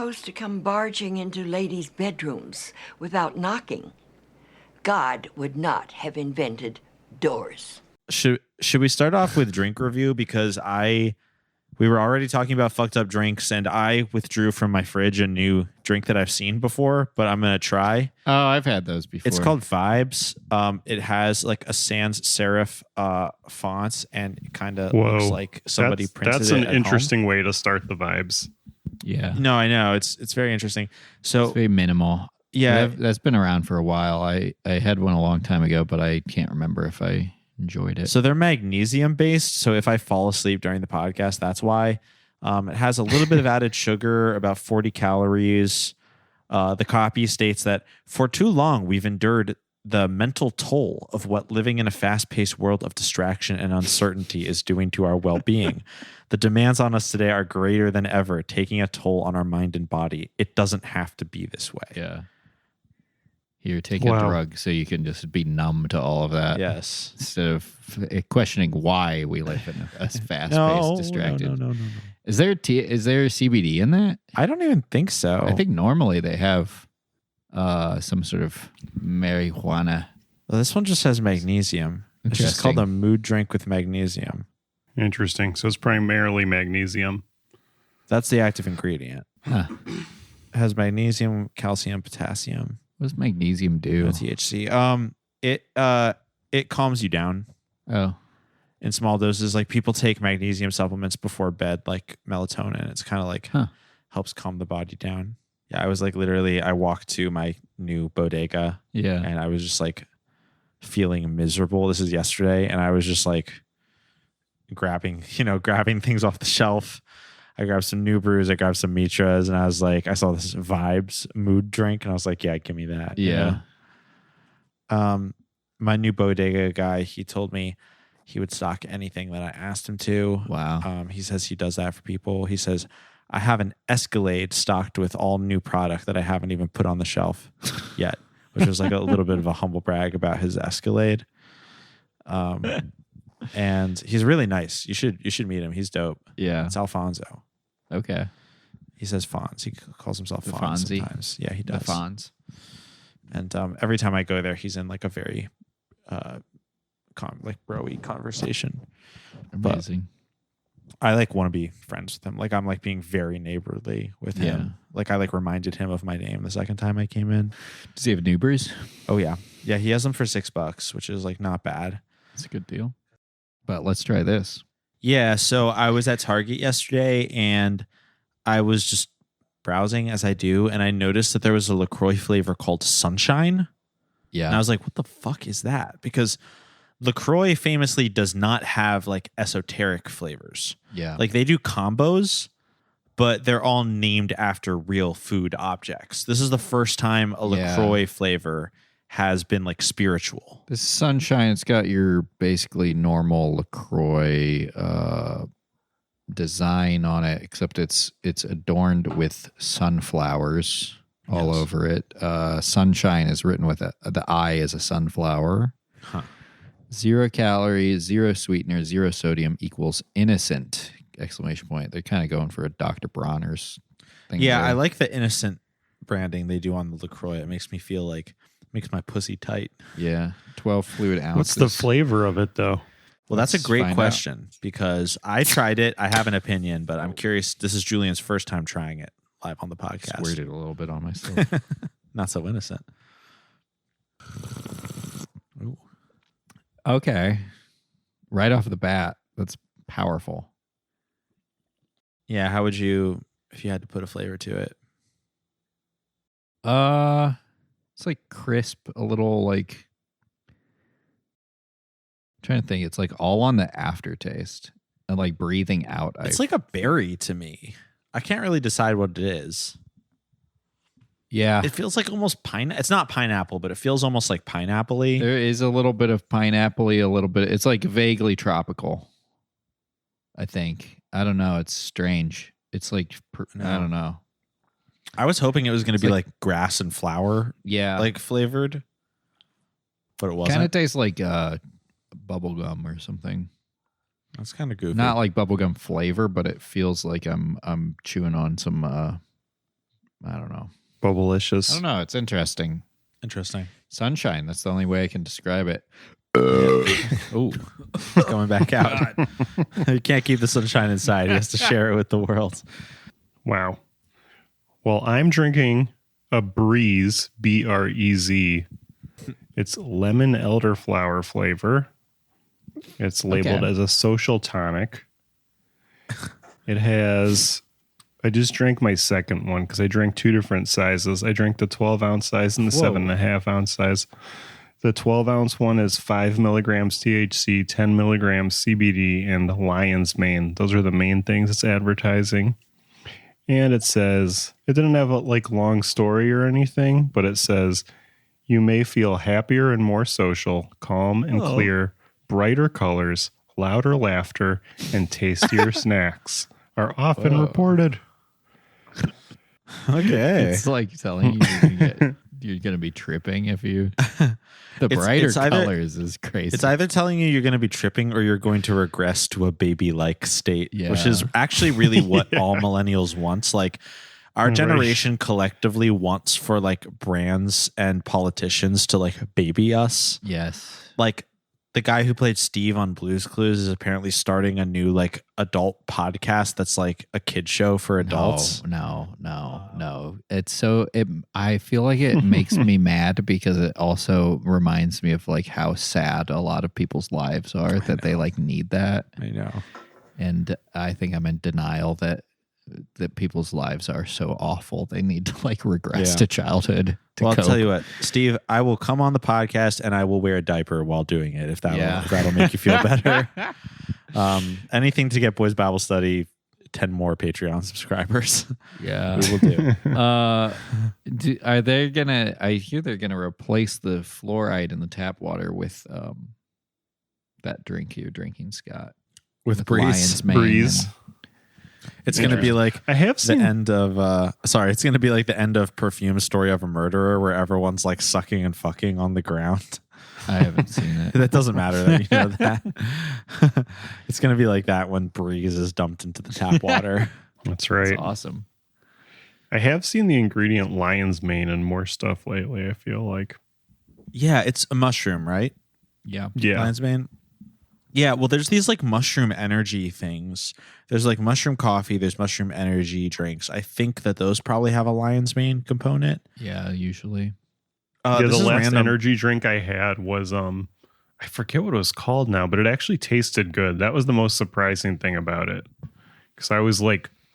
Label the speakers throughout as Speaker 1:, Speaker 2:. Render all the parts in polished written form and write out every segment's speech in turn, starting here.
Speaker 1: supposed to come barging into ladies' bedrooms without knocking. God would not have invented doors.
Speaker 2: Should we start off with drink review? Because we were already talking about fucked up drinks, and I withdrew from my fridge a new drink that I've seen before, but I'm gonna try.
Speaker 3: Oh, I've had those before.
Speaker 2: It's called Vibes. It has like a sans serif font, and it kind of looks like somebody printed it.
Speaker 4: That's an interesting way to start the Vibes.
Speaker 3: Yeah.
Speaker 2: No, I know it's very interesting. So
Speaker 3: it's very minimal.
Speaker 2: Yeah,
Speaker 3: that's been around for a while. I had one a long time ago, but I can't remember if I enjoyed it.
Speaker 2: So they're magnesium based. So if I fall asleep during the podcast, that's why. It has a little bit of added sugar, about 40 calories. The copy states that for too long we've endured the mental toll of what living in a fast-paced world of distraction and uncertainty is doing to our well-being. The demands on us today are greater than ever, taking a toll on our mind and body. It doesn't have to be this way.
Speaker 3: Yeah. Here, take a drug so you can just be numb to all of that.
Speaker 2: Yes.
Speaker 3: Instead of questioning why we live in a fast-paced, distracted.
Speaker 2: No.
Speaker 3: Is there CBD in that?
Speaker 2: I don't even think so.
Speaker 3: I think normally they have some sort of marijuana.
Speaker 2: Well, this one just has magnesium. It's just called a mood drink with magnesium.
Speaker 4: Interesting. So it's primarily magnesium.
Speaker 2: That's the active ingredient.
Speaker 3: Huh.
Speaker 2: It has magnesium, calcium, potassium.
Speaker 3: What does magnesium do?
Speaker 2: THC. It calms you down.
Speaker 3: Oh.
Speaker 2: In small doses. Like people take magnesium supplements before bed, like melatonin. It's kind of like helps calm the body down. Yeah, I was like I walked to my new bodega.
Speaker 3: Yeah.
Speaker 2: And I was just like feeling miserable. This is yesterday. And I was just like grabbing things off the shelf. I grabbed some New Brews, I grabbed some Mitras, and I was like, I saw this Vibes mood drink, and I was like, yeah, give me that.
Speaker 3: Yeah.
Speaker 2: You know? My new bodega guy, he told me he would stock anything that I asked him to.
Speaker 3: Wow.
Speaker 2: He says he does that for people. He says, I have an Escalade stocked with all new product that I haven't even put on the shelf yet, which was like a little bit of a humble brag about his Escalade. And he's really nice. You should meet him. He's dope.
Speaker 3: Yeah.
Speaker 2: It's Alfonso.
Speaker 3: Okay.
Speaker 2: He says Fonz. He calls himself
Speaker 3: The
Speaker 2: Fonz
Speaker 3: Fonzie?
Speaker 2: sometimes. Yeah, he does.
Speaker 3: The Fonz.
Speaker 2: And every time I go there, he's in like a very bro-y conversation.
Speaker 3: Amazing.
Speaker 2: But I like want to be friends with him. Like I'm like being very neighborly with him.
Speaker 3: Yeah.
Speaker 2: Like I like reminded him of my name the second time I came in.
Speaker 3: Does he have New Brews?
Speaker 2: Oh yeah. Yeah, he has them for $6, which is like not bad.
Speaker 3: That's a good deal. But let's try this.
Speaker 2: Yeah, so I was at Target yesterday and I was just browsing as I do, and I noticed that there was a LaCroix flavor called Sunshine.
Speaker 3: Yeah.
Speaker 2: And I was like, what the fuck is that? Because LaCroix famously does not have like esoteric flavors.
Speaker 3: Yeah.
Speaker 2: Like they do combos, but they're all named after real food objects. This is the first time a LaCroix flavor has been like spiritual.
Speaker 3: This is Sunshine. It's got your basically normal LaCroix design on it, except it's adorned with sunflowers all over it. Sunshine is written with the I is a sunflower.
Speaker 2: Huh.
Speaker 3: 0 calories, 0 sweetener, 0 sodium equals innocent! ! They're kind of going for a Dr. Bronner's thing.
Speaker 2: Yeah,
Speaker 3: there.
Speaker 2: I like the innocent branding they do on the LaCroix. It makes me feel like makes my pussy tight.
Speaker 3: Yeah, 12 fluid ounces.
Speaker 4: What's the flavor of it, though?
Speaker 2: Well, that's a great question because I tried it. I have an opinion, but I'm curious. This is Julian's first time trying it live on the podcast.
Speaker 3: Squirted a little bit on myself.
Speaker 2: Not so innocent. Ooh.
Speaker 3: Okay. Right off the bat, that's powerful.
Speaker 2: Yeah, how would you, if you had to put a flavor to it?
Speaker 3: It's like crisp, a little like, I'm trying to think. It's like all on the aftertaste and like breathing out.
Speaker 2: It's like a berry to me. I can't really decide what it is.
Speaker 3: Yeah.
Speaker 2: It feels like almost It's not pineapple, but it feels almost like pineapple-y.
Speaker 3: There is a little bit of pineapple-y, a little bit. It's like vaguely tropical, I think. I don't know. It's strange. It's like, I don't know.
Speaker 2: I was hoping it was going to be like grass and flower, like flavored, but it wasn't.
Speaker 3: Kind of tastes like bubble gum or something.
Speaker 2: That's kind of goofy.
Speaker 3: Not like bubblegum flavor, but it feels like I'm chewing on some
Speaker 4: Bubblicious.
Speaker 3: I don't know. It's interesting.
Speaker 2: Interesting.
Speaker 3: Sunshine. That's the only way I can describe it.
Speaker 2: Oh, it's coming back out. You can't keep the sunshine inside. He has to share it with the world.
Speaker 4: Wow. Well, I'm drinking a Breeze, B-R-E-Z. It's lemon elderflower flavor. It's labeled as a social tonic. It has... I just drank my second one because I drank two different sizes. I drank the 12-ounce size and the 7.5-ounce size. The 12-ounce one is 5 milligrams THC, 10 milligrams CBD, and lion's mane. Those are the main things it's advertising. And it says, it didn't have a long story or anything, but it says, you may feel happier and more social, calm and clear, brighter colors, louder laughter, and tastier snacks are often reported.
Speaker 2: Okay.
Speaker 3: It's like telling you you're going to be tripping if you... The brighter colors is crazy.
Speaker 2: It's either telling you you're going to be tripping or you're going to regress to a baby-like state, which is actually really what all millennials wants. Like, our generation collectively wants for brands and politicians to baby us.
Speaker 3: Yes.
Speaker 2: Like, the guy who played Steve on Blue's Clues is apparently starting a new adult podcast that's a kid show for adults.
Speaker 3: No. It's so I feel like it makes me mad because it also reminds me of how sad a lot of people's lives are that they need that.
Speaker 2: I know.
Speaker 3: And I think I'm in denial that people's lives are so awful they need to regress to childhood.
Speaker 2: Well, I'll tell you what, Steve, I will come on the podcast and I will wear a diaper while doing it if that'll make you feel better. Anything to get Boys Bible Study 10 more Patreon subscribers.
Speaker 3: Yeah,
Speaker 2: we will do.
Speaker 3: Are they gonna? I hear they're gonna replace the fluoride in the tap water with that drink you're drinking, Scott,
Speaker 2: with Breeze.
Speaker 3: Breeze.
Speaker 2: It's going to be
Speaker 4: I have seen
Speaker 2: the end of it's going to be the end of Perfume Story of a Murderer, where everyone's sucking and fucking on the ground.
Speaker 3: I haven't seen it.
Speaker 2: That doesn't matter that you know that. It's going to be like that when Breeze is dumped into the tap water.
Speaker 4: That's right.
Speaker 3: That's awesome.
Speaker 4: I have seen the ingredient lion's mane and more stuff lately, I feel like.
Speaker 2: Yeah, it's a mushroom, right?
Speaker 3: Yeah.
Speaker 2: Lion's mane. Yeah, well, there's these mushroom energy things. There's mushroom coffee. There's mushroom energy drinks. I think that those probably have a lion's mane component.
Speaker 3: Yeah, usually.
Speaker 4: The last energy drink I had was I forget what it was called now, but it actually tasted good. That was the most surprising thing about it, because I was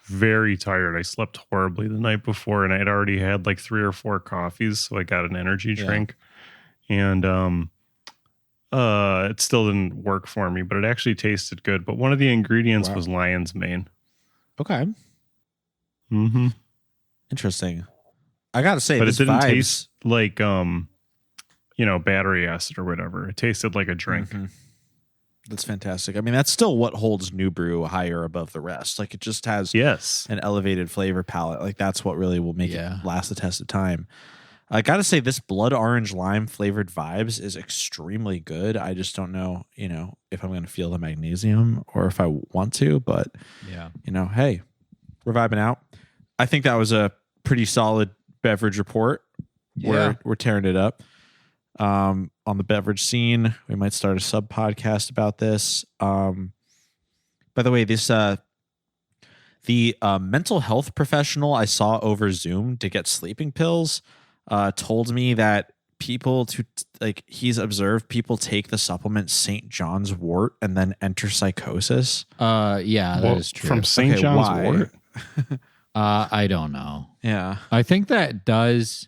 Speaker 4: very tired. I slept horribly the night before, and I had already had 3 or 4 coffees, so I got an energy drink, and it still didn't work for me, but it actually tasted good. But one of the ingredients was lion's mane.
Speaker 2: Okay.
Speaker 4: Mm-hmm.
Speaker 2: Interesting. I gotta say,
Speaker 4: but
Speaker 2: this
Speaker 4: it didn't
Speaker 2: vibes...
Speaker 4: taste like battery acid or whatever. It tasted like a drink.
Speaker 2: Mm-hmm. That's fantastic. I mean, that's still what holds New Brew higher above the rest. It just has an elevated flavor palette. That's what really will make it last the test of time. I gotta say, this blood orange lime flavored vibes is extremely good. I just don't know, if I'm gonna feel the magnesium or if I want to, but hey, we're vibing out. I think that was a pretty solid beverage report.
Speaker 3: Yeah.
Speaker 2: We're tearing it up. On the beverage scene, we might start a sub podcast about this. By the way, this the mental health professional I saw over Zoom to get sleeping pills told me that people he's observed people take the supplement St. John's wort and then enter psychosis.
Speaker 3: That is true.
Speaker 4: From St. John's wort?
Speaker 3: I don't know.
Speaker 2: Yeah.
Speaker 3: I think that does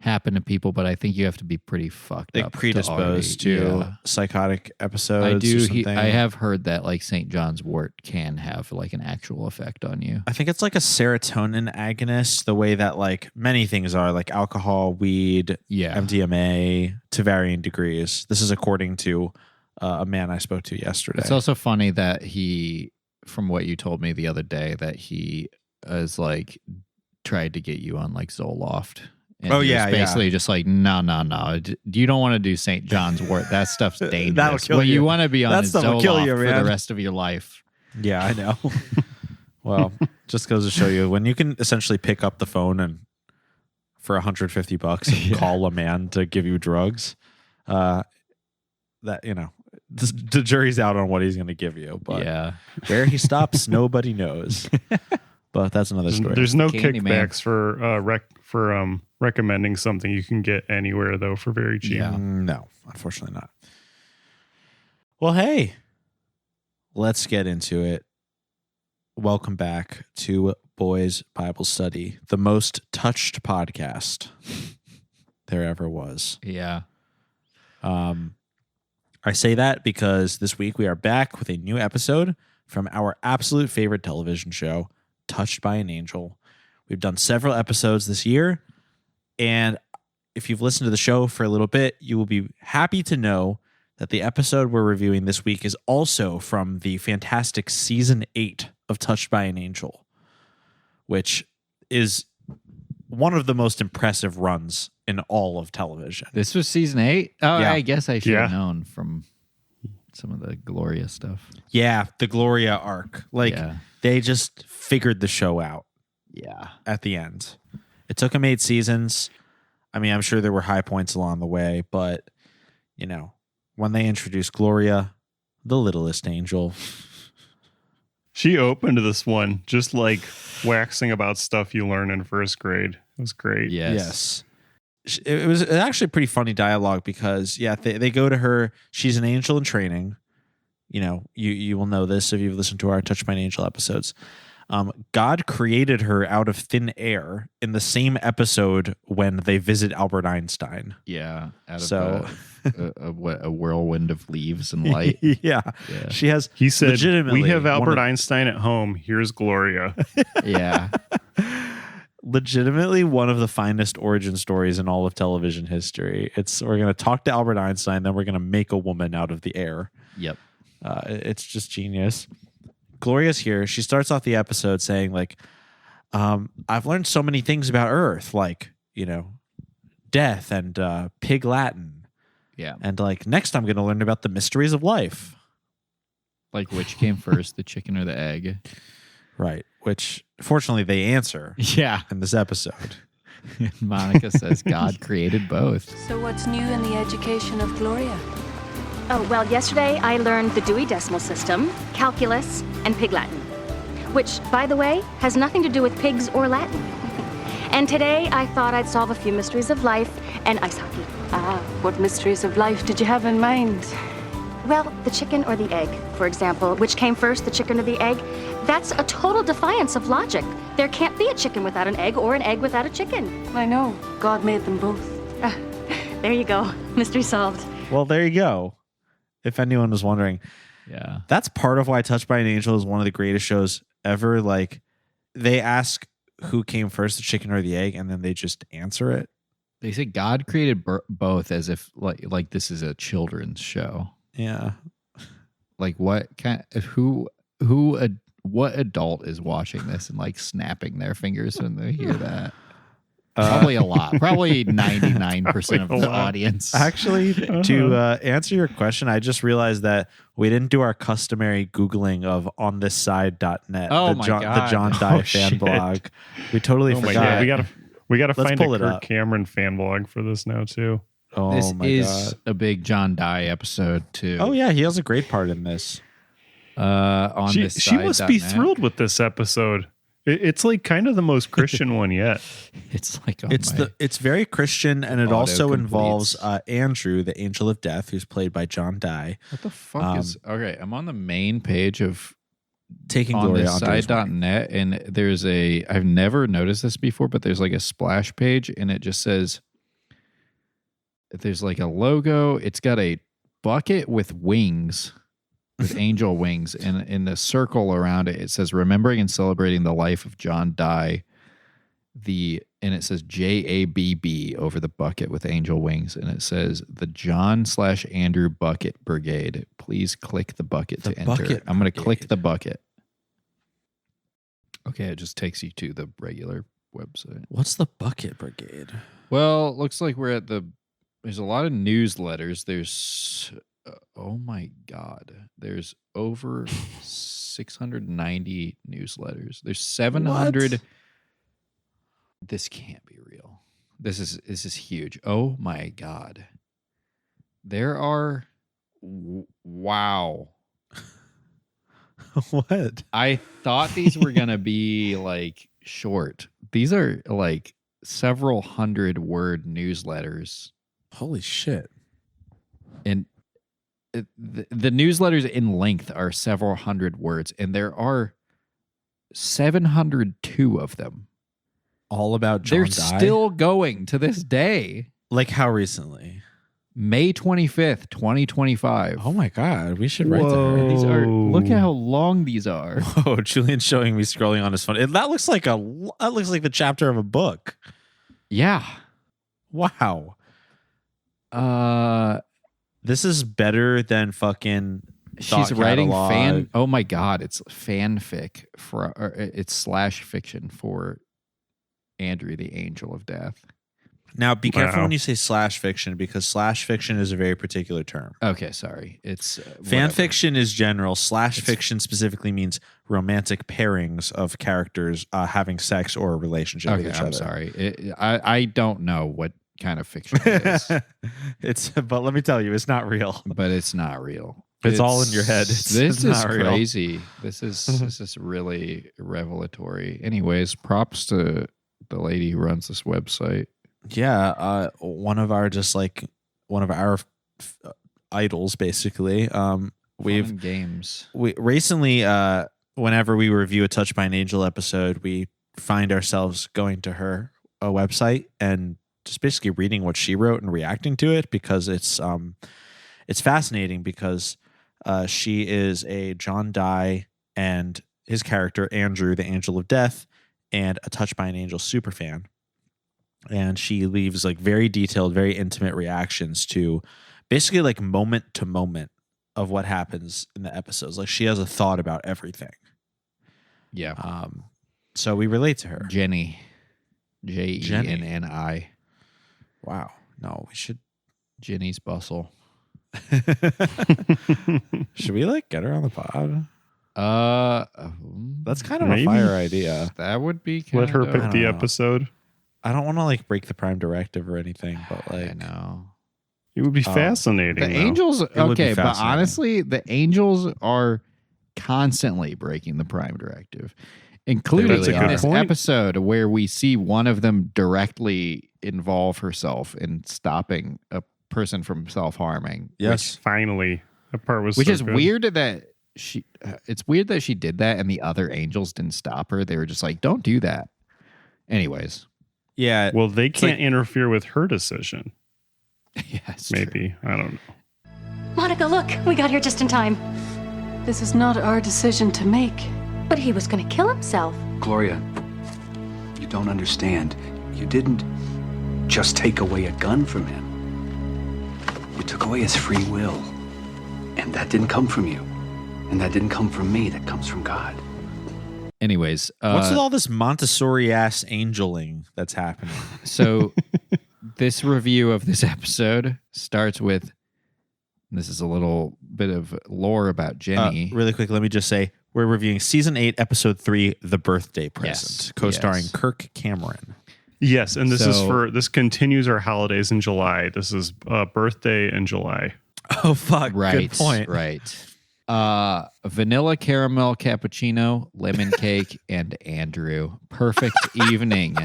Speaker 3: happen to people, but I think you have to be pretty fucked up.
Speaker 2: Predisposed to psychotic episodes.
Speaker 3: I do.
Speaker 2: Or something.
Speaker 3: I have heard that St. John's wort can have an actual effect on you.
Speaker 2: I think it's a serotonin agonist, the way that many things are, alcohol, weed, MDMA to varying degrees. This is according to a man I spoke to yesterday.
Speaker 3: It's also funny that he, from what you told me the other day, that he is tried to get you on Zoloft. And basically just no. You don't want to do St. John's wort. That stuff's dangerous.
Speaker 2: That'll kill you.
Speaker 3: You want to be on Zoloft
Speaker 2: for
Speaker 3: the rest of your life.
Speaker 2: Yeah, I know. Well, just goes to show you when you can essentially pick up the phone and for $150 and call a man to give you drugs, that, you know, the jury's out on what he's going to give you. But where he stops, nobody knows. But that's another story.
Speaker 4: There's no kickbacks for recommending something you can get anywhere, though, for very cheap.
Speaker 2: Yeah. No, unfortunately not. Well, hey, let's get into it. Welcome back to Boys Bible Study, the most touched podcast there ever was.
Speaker 3: Yeah.
Speaker 2: I say that because this week we are back with a new episode from our absolute favorite television show, Touched by an Angel. We've done several episodes this year, and if you've listened to the show for a little bit, you will be happy to know that the episode we're reviewing this week is also from the fantastic season 8 of Touched by an Angel, which is one of the most impressive runs in all of television.
Speaker 3: This was season 8? Oh,
Speaker 2: yeah.
Speaker 3: I guess I should have known from some of the Gloria stuff.
Speaker 2: Yeah, the Gloria arc. They just figured the show out.
Speaker 3: Yeah.
Speaker 2: At the end. It took them 8 seasons. I mean, I'm sure there were high points along the way, but, you know, when they introduced Gloria, the littlest angel.
Speaker 4: She opened this one just like waxing about stuff you learn in first grade. It was great.
Speaker 2: Yes. It was actually pretty funny dialogue because, they go to her. She's an angel in training. You know, you will know this if you've listened to our Touched by an Angel episodes. God created her out of thin air in the same episode when they visit Albert Einstein.
Speaker 3: Yeah. Out of a whirlwind of leaves and light.
Speaker 2: Yeah. She has.
Speaker 4: He said, "We have Albert Einstein at home. Here's Gloria."
Speaker 3: Yeah.
Speaker 2: Legitimately one of the finest origin stories in all of television history. We're going to talk to Albert Einstein, then we're going to make a woman out of the air.
Speaker 3: Yep.
Speaker 2: It's just genius. Gloria's here. She starts off the episode saying, like, I've learned so many things about Earth, like, you know, death and pig Latin.
Speaker 3: Yeah.
Speaker 2: And like next I'm going to learn about the mysteries of life.
Speaker 3: Like which came first, the chicken or the egg?
Speaker 2: Right. Which fortunately they answer in this episode.
Speaker 3: Monica says God created both.
Speaker 5: So what's new in the education of Gloria?
Speaker 6: Oh, well, yesterday I learned the Dewey Decimal System, calculus, and Pig Latin, which, by the way, has nothing to do with pigs or Latin. And today I thought I'd solve a few mysteries of life and ice hockey.
Speaker 5: What mysteries of life did you have in mind?
Speaker 6: Well, the chicken or the egg, for example. Which came first, the chicken or the egg? That's a total defiance of logic. There can't be a chicken without an egg or an egg without a chicken.
Speaker 5: I know. God made them both.
Speaker 6: There you go. Mystery solved.
Speaker 2: Well, there you go. If anyone was wondering.
Speaker 3: Yeah.
Speaker 2: That's part of why Touched by an Angel is one of the greatest shows ever. Like, they ask who came first, the chicken or the egg, and then they just answer it.
Speaker 3: They say God created both as if like this is a children's show.
Speaker 2: Yeah.
Speaker 3: Like what adult is watching this and like snapping their fingers when they hear that? Probably a lot. Probably 99% of the audience.
Speaker 2: Actually, to answer your question, I just realized that we didn't do our customary Googling of onthisSide.net, the John Dye fan blog. We totally forgot.
Speaker 4: We gotta find a Kirk
Speaker 2: up.
Speaker 4: Cameron fan blog for this now too.
Speaker 2: Oh,
Speaker 3: this
Speaker 2: my
Speaker 3: is
Speaker 2: God.
Speaker 3: a big John Dye episode too.
Speaker 2: Oh yeah, he has a great part in this.
Speaker 4: She must be thrilled with this episode. It's like kind of the most Christian one yet.
Speaker 3: It's like
Speaker 2: it's very Christian, and it also involves Andrew, the angel of death, who's played by John Dye.
Speaker 3: What the fuck is? Okay, I'm on the main page of
Speaker 2: Taking Gloria on
Speaker 3: side.net, and there's I've never noticed this before, but there's like a splash page, and it just says there's like a logo. It's got a bucket with wings. With angel wings, and in the circle around it, it says remembering and celebrating the life of John Dye. And it says JABB over the bucket with angel wings, and it says the John/Andrew Bucket Brigade. Please click the bucket to enter. I'm going to click the bucket. Okay, it just takes you to the regular website.
Speaker 2: What's the Bucket Brigade?
Speaker 3: Well, it looks like we're at there's a lot of newsletters. There's oh my God. There's over 690 newsletters. There's 700. What? This can't be real. This is huge. Oh my God. There are wow.
Speaker 2: What?
Speaker 3: I thought these were gonna be like short. These are like several 100-word newsletters.
Speaker 2: Holy shit.
Speaker 3: And the newsletters in length are several 100 words, and there are 702 of them.
Speaker 2: All about John
Speaker 3: They're
Speaker 2: Dye?
Speaker 3: still going to this day.
Speaker 2: Like how recently?
Speaker 3: May 25th, 2025.
Speaker 2: Oh my God. We should write to her.
Speaker 3: These are, look at how long these are.
Speaker 2: Whoa, Julian's showing me scrolling on his phone. That looks like the chapter of a book.
Speaker 3: Yeah.
Speaker 2: Wow. This is better than fucking
Speaker 3: she's writing fan. Oh my God, it's fanfic it's slash fiction for Andrew, the Angel of Death.
Speaker 2: Now, be careful when you say slash fiction, because slash fiction is a very particular term.
Speaker 3: Okay, sorry. It's
Speaker 2: fan fiction is general. Slash fiction specifically means romantic pairings of characters having sex or a relationship with each other.
Speaker 3: I'm sorry. I don't know what kind of fiction it is.
Speaker 2: But let me tell you, it's not real.
Speaker 3: But it's not real.
Speaker 2: It's all in your head. This
Speaker 3: is crazy. This is really revelatory. Anyways, props to the lady who runs this website.
Speaker 2: Yeah, one of our idols, basically. We recently, whenever we review a Touched by an Angel episode, we find ourselves going to her website and just basically reading what she wrote and reacting to it, because it's fascinating, because she is a John Dye and his character Andrew, the Angel of Death, and a Touched by an Angel superfan. And she leaves like very detailed, very intimate reactions to basically like moment to moment of what happens in the episodes. Like she has a thought about everything.
Speaker 3: Yeah.
Speaker 2: So we relate to her.
Speaker 3: Jenny. Jenni.
Speaker 2: Wow. No, we should.
Speaker 3: Jenny's bustle.
Speaker 2: Should we like get her on the pod? That's kind of
Speaker 4: maybe.
Speaker 2: a fire idea.
Speaker 3: That would be
Speaker 4: let her pick the
Speaker 2: know.
Speaker 4: episode.
Speaker 2: I don't want to like break the Prime Directive or anything, but like
Speaker 3: I know.
Speaker 4: It would be fascinating.
Speaker 3: The Angels,
Speaker 2: would be
Speaker 3: okay, but
Speaker 2: fascinating.
Speaker 3: honestly, the Angels are constantly breaking the Prime Directive, including
Speaker 4: That's a
Speaker 3: in
Speaker 4: good
Speaker 3: this
Speaker 4: point.
Speaker 3: episode where we see one of them directly involve herself in stopping a person from self-harming.
Speaker 2: yes.
Speaker 4: Finally, that part was
Speaker 3: Which
Speaker 4: so
Speaker 3: is
Speaker 4: good.
Speaker 3: weird that she. It's weird that she did that, and the other Angels didn't stop her. They were just like, "Don't do that." Anyways,
Speaker 2: Yeah.
Speaker 4: Well, they can't
Speaker 2: like-
Speaker 4: interfere with her decision.
Speaker 3: yes,
Speaker 4: Maybe. I don't know.
Speaker 6: Monica, look, we got here just in time.
Speaker 5: This is not our decision to make.
Speaker 6: But he was going to kill himself.
Speaker 7: Gloria, you don't understand. You didn't just take away a gun from him. You took away his free will. And that didn't come from you. And that didn't come from me. That comes from God.
Speaker 3: Anyways,
Speaker 2: What's with all this Montessori ass angeling that's happening?
Speaker 3: so this review of this episode starts with, this is a little bit of lore about Jenny.
Speaker 2: Really quick, let me just say we're reviewing season 8, episode 3, The Birthday Present,
Speaker 3: Yes,
Speaker 2: co-starring
Speaker 3: yes.
Speaker 2: Kirk Cameron.
Speaker 4: Yes, and this is
Speaker 3: So-
Speaker 4: this continues our holidays in July. This is birthday in July.
Speaker 2: Oh fuck!
Speaker 3: Right,
Speaker 2: Good point.
Speaker 3: right. Vanilla caramel cappuccino, lemon cake, and Andrew. Perfect evening.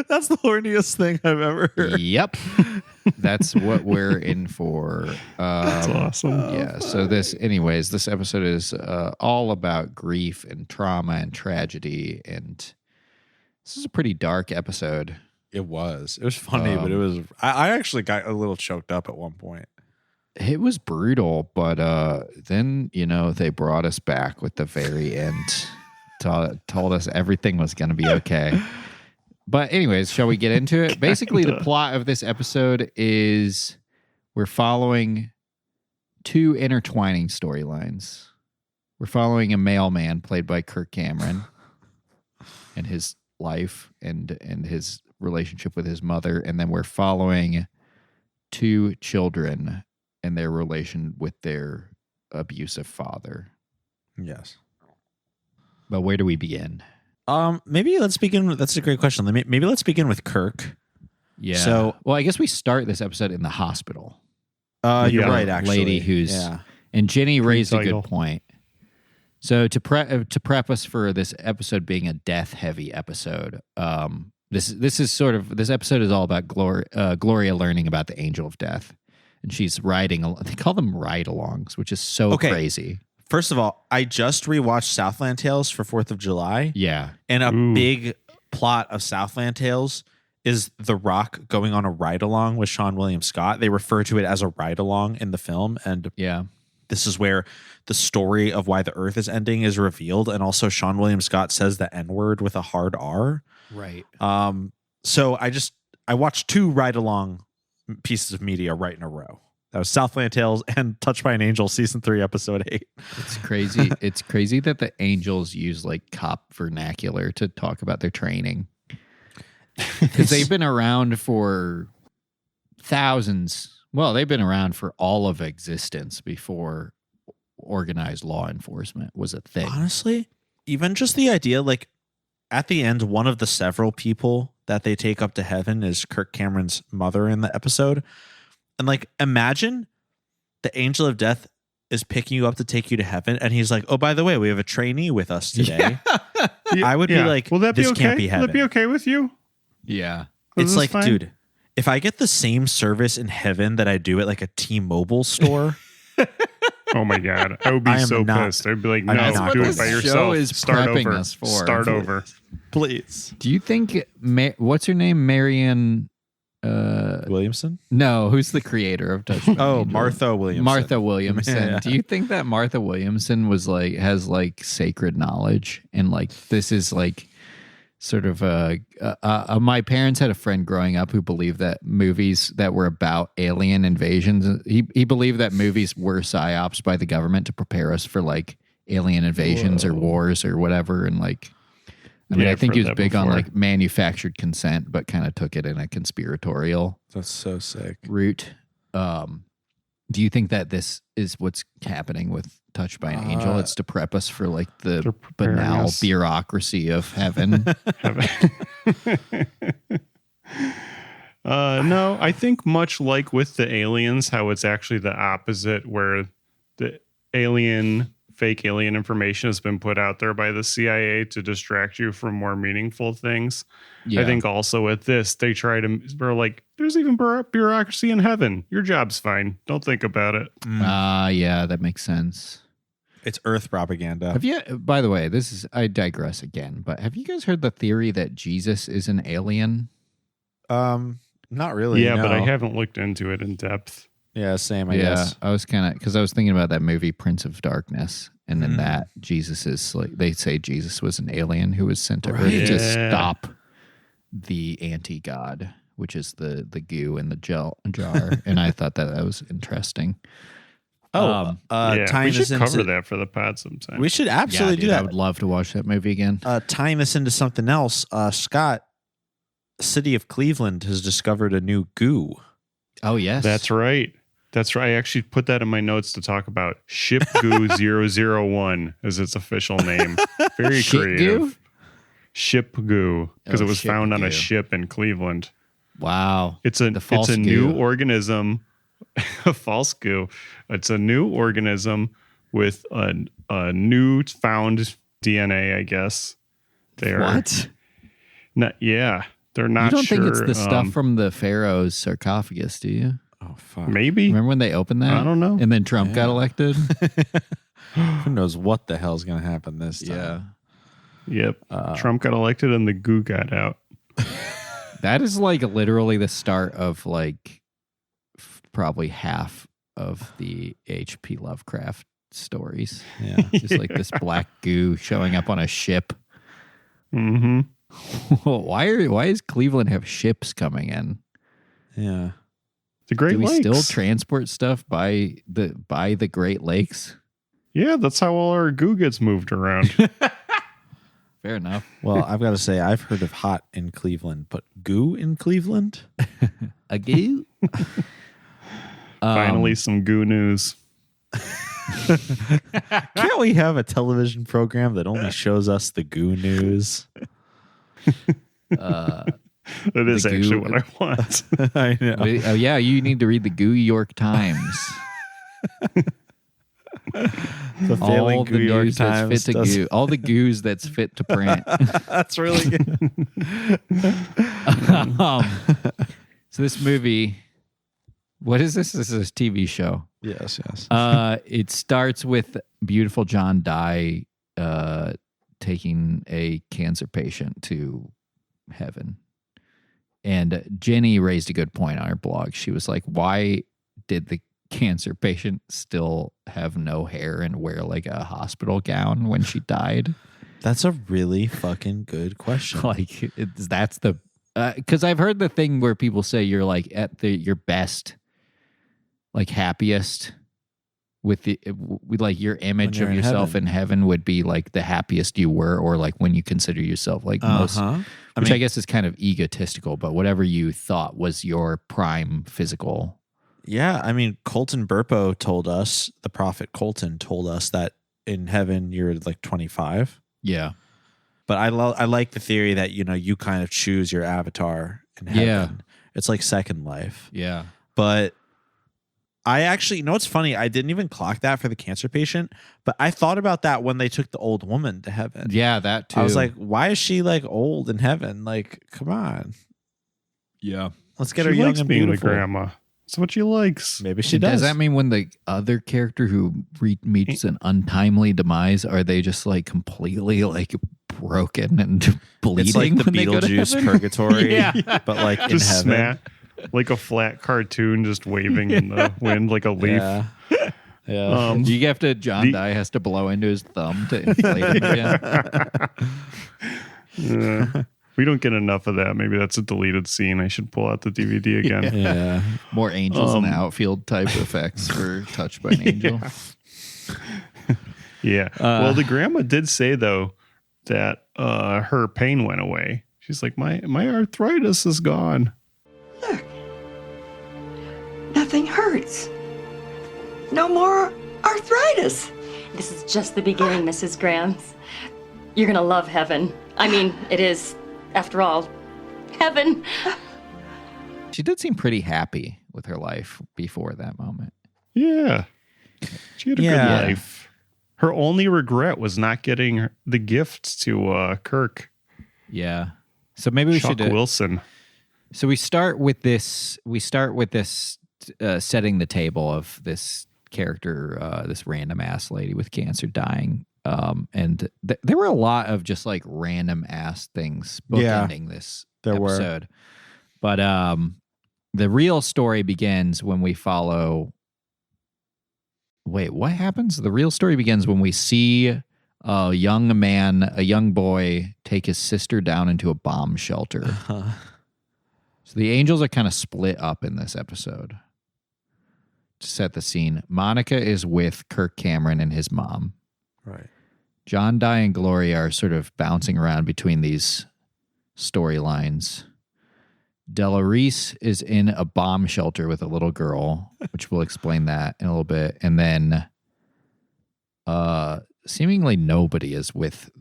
Speaker 2: That's the horniest thing I've ever heard.
Speaker 3: Yep. That's what we're in for.
Speaker 4: That's awesome.
Speaker 3: Yeah. So this episode is all about grief and trauma and tragedy, and this is a pretty dark episode.
Speaker 2: It was funny, but it was. I actually got a little choked up at one point.
Speaker 3: It was brutal, but then they brought us back with the very end. Told us everything was going to be okay. But anyways, shall we get into it? Basically, the plot of this episode is we're following two intertwining storylines. We're following a mailman played by Kirk Cameron and his life and his relationship with his mother, and then we're following two children and their relation with their abusive father.
Speaker 2: Yes.
Speaker 3: But where do we begin?
Speaker 2: Maybe let's begin. That's a great question. Maybe let's begin with Kirk.
Speaker 3: Yeah.
Speaker 2: So,
Speaker 3: well, I guess we start this episode in the hospital.
Speaker 2: You're right, actually.
Speaker 3: Lady who's and Jenny raised a good point. So to prep us for this episode being a death-heavy episode, this episode is all about Gloria learning about the angel of death, and she's riding. They call them ride-alongs, which is so crazy.
Speaker 2: First of all, I just rewatched Southland Tales for 4th of July.
Speaker 3: Yeah,
Speaker 2: and a big plot of Southland Tales is The Rock going on a ride-along with Seann William Scott. They refer to it as a ride-along in the film, and this is where the story of why the Earth is ending is revealed, and also Seann William Scott says the N-word with a hard R.
Speaker 3: Right.
Speaker 2: So I watched 2 ride-along pieces of media right in a row. That was Southland Tales and Touched by an Angel, season 3, episode 8.
Speaker 3: It's crazy. It's crazy that the Angels use like cop vernacular to talk about their training. Because they've been around for thousands. Well, they've been around for all of existence before organized law enforcement was a thing.
Speaker 2: Honestly, even just the idea, like at the end, one of the several people that they take up to heaven is Kirk Cameron's mother in the episode. And like, imagine the angel of death is picking you up to take you to heaven. And he's like, oh, by the way, we have a trainee with us today. I would be like,
Speaker 4: will that be
Speaker 2: this
Speaker 4: okay?
Speaker 2: Can't be heaven.
Speaker 4: Will that be okay with you?
Speaker 3: Yeah.
Speaker 2: It's like, fine? Dude, if I get the same service in heaven that I do at like a T-Mobile store.
Speaker 4: Oh my God. I would be so pissed. I'd be like, no, do it by yourself. Start over. Start over.
Speaker 2: Please.
Speaker 3: Do you think, what's her name? Marianne
Speaker 2: Williamson?
Speaker 3: No, who's the creator of Touch by an Angel?
Speaker 2: Martha Williamson.
Speaker 3: Martha Williamson.
Speaker 2: Yeah.
Speaker 3: Do you think that Martha Williamson has like sacred knowledge, and like this is like sort of my parents had a friend growing up who believed that movies that were about alien invasions, he believed that movies were psyops by the government to prepare us for like alien invasions or wars or whatever, and like I mean, I think he was big on like manufactured consent, but kind of took it in a conspiratorial.
Speaker 2: That's so sick.
Speaker 3: Route. Do you think that this is what's happening with Touched by an Angel? It's to prep us for like the banal bureaucracy of heaven.
Speaker 4: No, I think much like with the aliens, how it's actually the opposite, where the fake alien information has been put out there by the CIA to distract you from more meaningful things. Yeah. I think also with this, they try to, we're like, there's even bureaucracy in heaven. Your job's fine. Don't think about it.
Speaker 3: Yeah, that makes sense.
Speaker 2: It's Earth propaganda.
Speaker 3: Have you, by the way, I digress again, but have you guys heard the theory that Jesus is an alien?
Speaker 2: Not really.
Speaker 4: Yeah,
Speaker 2: no.
Speaker 4: but I haven't looked into it in depth.
Speaker 2: Yeah, same, I guess.
Speaker 3: I was kind of, because I was thinking about that movie Prince of Darkness, and in that Jesus is like, they say Jesus was an alien who was sent to Earth to stop the anti-God, which is the goo in the jar. And I thought that was interesting.
Speaker 4: We should cover that for the pod sometime.
Speaker 2: We should absolutely do that.
Speaker 3: I would love to watch that movie again.
Speaker 2: Tying this into something else, Scott, city of Cleveland has discovered a new goo.
Speaker 3: Oh, yes.
Speaker 4: That's right. I actually put that in my notes to talk about. Ship Goo 001 is its official name. Very creative. Goo? Ship Goo, because it was found on a ship in Cleveland.
Speaker 3: Wow.
Speaker 4: It's a new organism. A false goo. It's a new organism with a new found DNA, I guess.
Speaker 3: What?
Speaker 4: They're not
Speaker 3: sure. You don't think it's
Speaker 4: the
Speaker 3: the stuff from the Pharaoh's sarcophagus, do you?
Speaker 2: Oh, fuck.
Speaker 4: Maybe.
Speaker 3: Remember when they opened that?
Speaker 4: I don't know.
Speaker 3: And then Trump got elected?
Speaker 2: Who knows what the hell's going to happen this time?
Speaker 4: Yeah. Yep. Trump got elected and the goo got out.
Speaker 3: That is like literally the start of like probably half of the H.P. Lovecraft stories.
Speaker 2: Yeah.
Speaker 3: Just like this black goo showing up on a ship.
Speaker 4: Mm-hmm.
Speaker 3: Why does Cleveland have ships coming in?
Speaker 2: Yeah.
Speaker 4: The Great Lakes.
Speaker 3: Do we still transport stuff by the Great Lakes?
Speaker 4: Yeah, that's how all our goo gets moved around.
Speaker 3: Fair enough.
Speaker 2: Well, I've got to say, I've heard of hot in Cleveland, but goo in Cleveland?
Speaker 3: A goo?
Speaker 4: Finally, some goo news.
Speaker 2: Can't we have a television program that only shows us the goo news?
Speaker 4: That is actually what I want.
Speaker 2: I know.
Speaker 3: Oh yeah, you need to read the Goo York Times.
Speaker 2: The failing
Speaker 3: all
Speaker 2: Goo
Speaker 3: the
Speaker 2: York
Speaker 3: news that's
Speaker 2: Times
Speaker 3: fit to goo. All the goos that's fit to print.
Speaker 2: That's really good.
Speaker 3: So this movie, what is this? This is a TV show.
Speaker 2: Yes.
Speaker 3: It starts with beautiful John Dye taking a cancer patient to heaven. And Jenny raised a good point on her blog. She was like, why did the cancer patient still have no hair and wear like a hospital gown when she died?
Speaker 2: That's a really fucking good question.
Speaker 3: Like, that's the... Because I've heard the thing where people say you're like at your best, like happiest with like your image of yourself in heaven would be like the happiest you were, or like when you consider yourself like most, which I guess is kind of egotistical, but whatever you thought was your prime physical.
Speaker 2: Yeah, I mean, Colton Burpo told us, the prophet Colton told us that in heaven you're like 25.
Speaker 3: Yeah.
Speaker 2: But I like the theory that, you know, you kind of choose your avatar in heaven.
Speaker 3: Yeah.
Speaker 2: It's like Second Life.
Speaker 3: Yeah.
Speaker 2: But I actually, you know what's funny? I didn't even clock that for the cancer patient, but I thought about that when they took the old woman to heaven.
Speaker 3: Yeah, that too.
Speaker 2: I was like, why is she like old in heaven? Like, come on.
Speaker 3: Yeah.
Speaker 2: Let's get
Speaker 4: She
Speaker 2: her young
Speaker 4: likes
Speaker 2: and
Speaker 4: being
Speaker 2: beautiful.
Speaker 4: a grandma. That's what she likes.
Speaker 2: Maybe she does.
Speaker 3: Does that mean when the other character who meets an untimely demise, are they just like completely like broken and bleeding?
Speaker 2: It's like the
Speaker 3: when they go to
Speaker 2: Beetlejuice
Speaker 3: heaven?
Speaker 2: purgatory,
Speaker 3: Yeah.
Speaker 2: but like in
Speaker 4: Just
Speaker 2: heaven.
Speaker 4: like a flat cartoon just waving in the wind like a leaf.
Speaker 2: Yeah. Yeah.
Speaker 3: Do you have to? John Dye has to blow into his thumb to inflate him again.
Speaker 4: We don't get enough of that. Maybe that's a deleted scene. I should pull out the DVD again.
Speaker 2: Yeah.
Speaker 3: More angels in the outfield type effects for Touched by an Angel.
Speaker 4: Yeah. Well, the grandma did say though that her pain went away. She's like, my arthritis is gone.
Speaker 1: Look, nothing hurts. No more arthritis.
Speaker 6: This is just the beginning, Mrs. Grams. You're gonna love heaven. I mean, it is, after all, heaven.
Speaker 3: She did seem pretty happy with her life before that moment.
Speaker 4: Yeah. She had a good life. Her only regret was not getting the gifts to Kirk.
Speaker 3: Yeah. So maybe we
Speaker 4: Chuck
Speaker 3: should
Speaker 4: Wilson.
Speaker 3: So we start with this. Setting the table of this character, this random ass lady with cancer dying. And there were a lot of just like random ass things bookending this episode. But the real story begins when we follow. Wait, what happens? The real story begins when we see a young boy, take his sister down into a bomb shelter. So the angels are kind of split up in this episode. To set the scene, Monica is with Kirk Cameron and his mom.
Speaker 2: Right.
Speaker 3: John Dye and Gloria are sort of bouncing around between these storylines. Della Reese is in a bomb shelter with a little girl, which we'll explain that in a little bit. And then seemingly nobody is with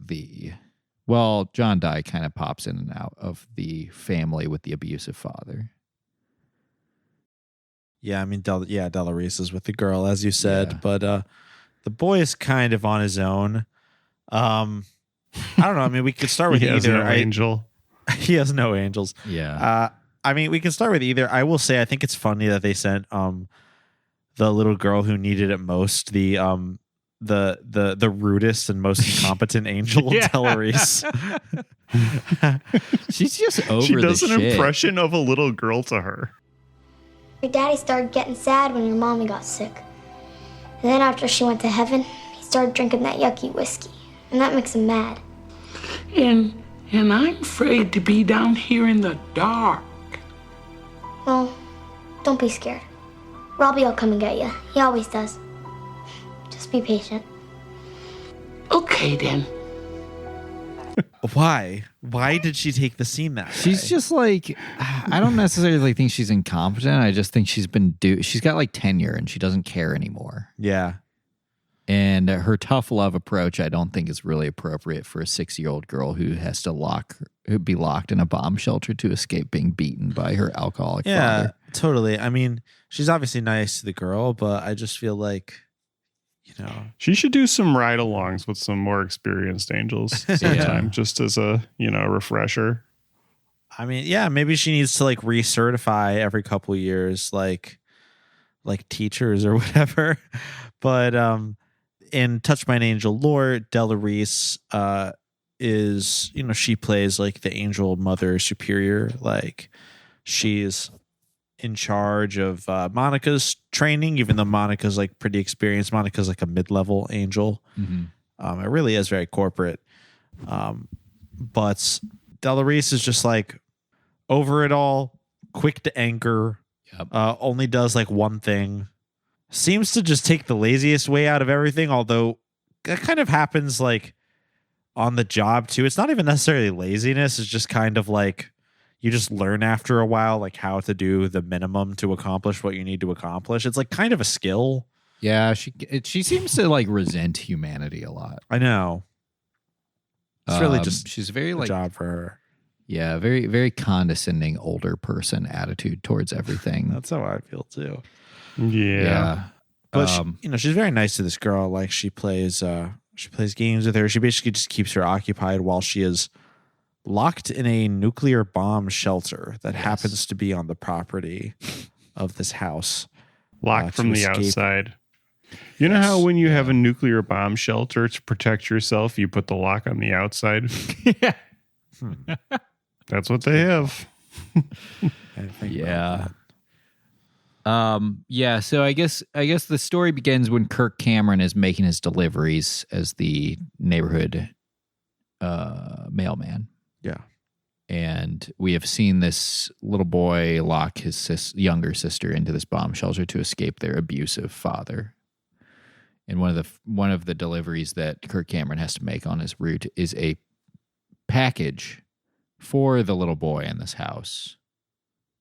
Speaker 3: John Dye kind of pops in and out of the family with the abusive father.
Speaker 2: Yeah, I mean, Della Reese is with the girl, as you said, but the boy is kind of on his own. I don't know. I mean, we could start with either.
Speaker 4: Angel.
Speaker 2: He has no angels.
Speaker 3: Yeah.
Speaker 2: I mean, we can start with either. I will say, I think it's funny that they sent the little girl who needed it most, the rudest and most incompetent angel, Della Reese.
Speaker 3: She's just over.
Speaker 4: She does an
Speaker 3: shit.
Speaker 4: impression of a little girl to her.
Speaker 8: Your daddy started getting sad when your mommy got sick. And then after she went to heaven, he started drinking that yucky whiskey. And that makes him mad.
Speaker 9: And I'm afraid to be down here in the dark.
Speaker 8: Well, don't be scared. Robbie will come and get you. He always does. Just be patient.
Speaker 9: Okay, then.
Speaker 2: Why? Why did she take the scene that way?
Speaker 3: She's just like, I don't necessarily think she's incompetent. I just think she's got like tenure and she doesn't care anymore.
Speaker 2: Yeah.
Speaker 3: And her tough love approach, I don't think is really appropriate for a 6-year-old girl who has to be locked in a bomb shelter to escape being beaten by her alcoholic father.
Speaker 2: Yeah, totally. I mean, she's obviously nice to the girl, but I just feel like,
Speaker 4: she should do some ride-alongs with some more experienced angels sometime, just as a, refresher.
Speaker 2: I mean, yeah, maybe she needs to like recertify every couple of years, like teachers or whatever. But in Touch by an Angel lore, Della Reese is, she plays like the angel mother superior. Like she's in charge of Monica's training, even though Monica's like pretty experienced. Monica's like a mid-level angel. Mm-hmm. It really is very corporate. But Della Reese is just like over it all, quick to anger, only does like one thing. Seems to just take the laziest way out of everything, although that kind of happens like on the job too. It's not even necessarily laziness. It's just kind of like you just learn after a while like how to do the minimum to accomplish what you need to accomplish. It's like kind of a skill.
Speaker 3: Yeah, she seems to like resent humanity a lot.
Speaker 2: I know. It's really just
Speaker 3: she's very
Speaker 2: a
Speaker 3: like
Speaker 2: job for her.
Speaker 3: Yeah, very, very condescending older person attitude towards everything.
Speaker 2: That's how I feel too.
Speaker 4: Yeah.
Speaker 2: But she's very nice to this girl. Like she plays games with her. She basically just keeps her occupied while she is locked in a nuclear bomb shelter that happens to be on the property of this house.
Speaker 4: Locked from the outside. You know how when you have a nuclear bomb shelter to protect yourself, you put the lock on the outside?
Speaker 3: Yeah.
Speaker 4: That's what they have.
Speaker 3: Yeah. So I guess the story begins when Kirk Cameron is making his deliveries as the neighborhood mailman.
Speaker 2: Yeah.
Speaker 3: And we have seen this little boy lock his younger sister into this bomb shelter to escape their abusive father. And one of the deliveries that Kirk Cameron has to make on his route is a package for the little boy in this house.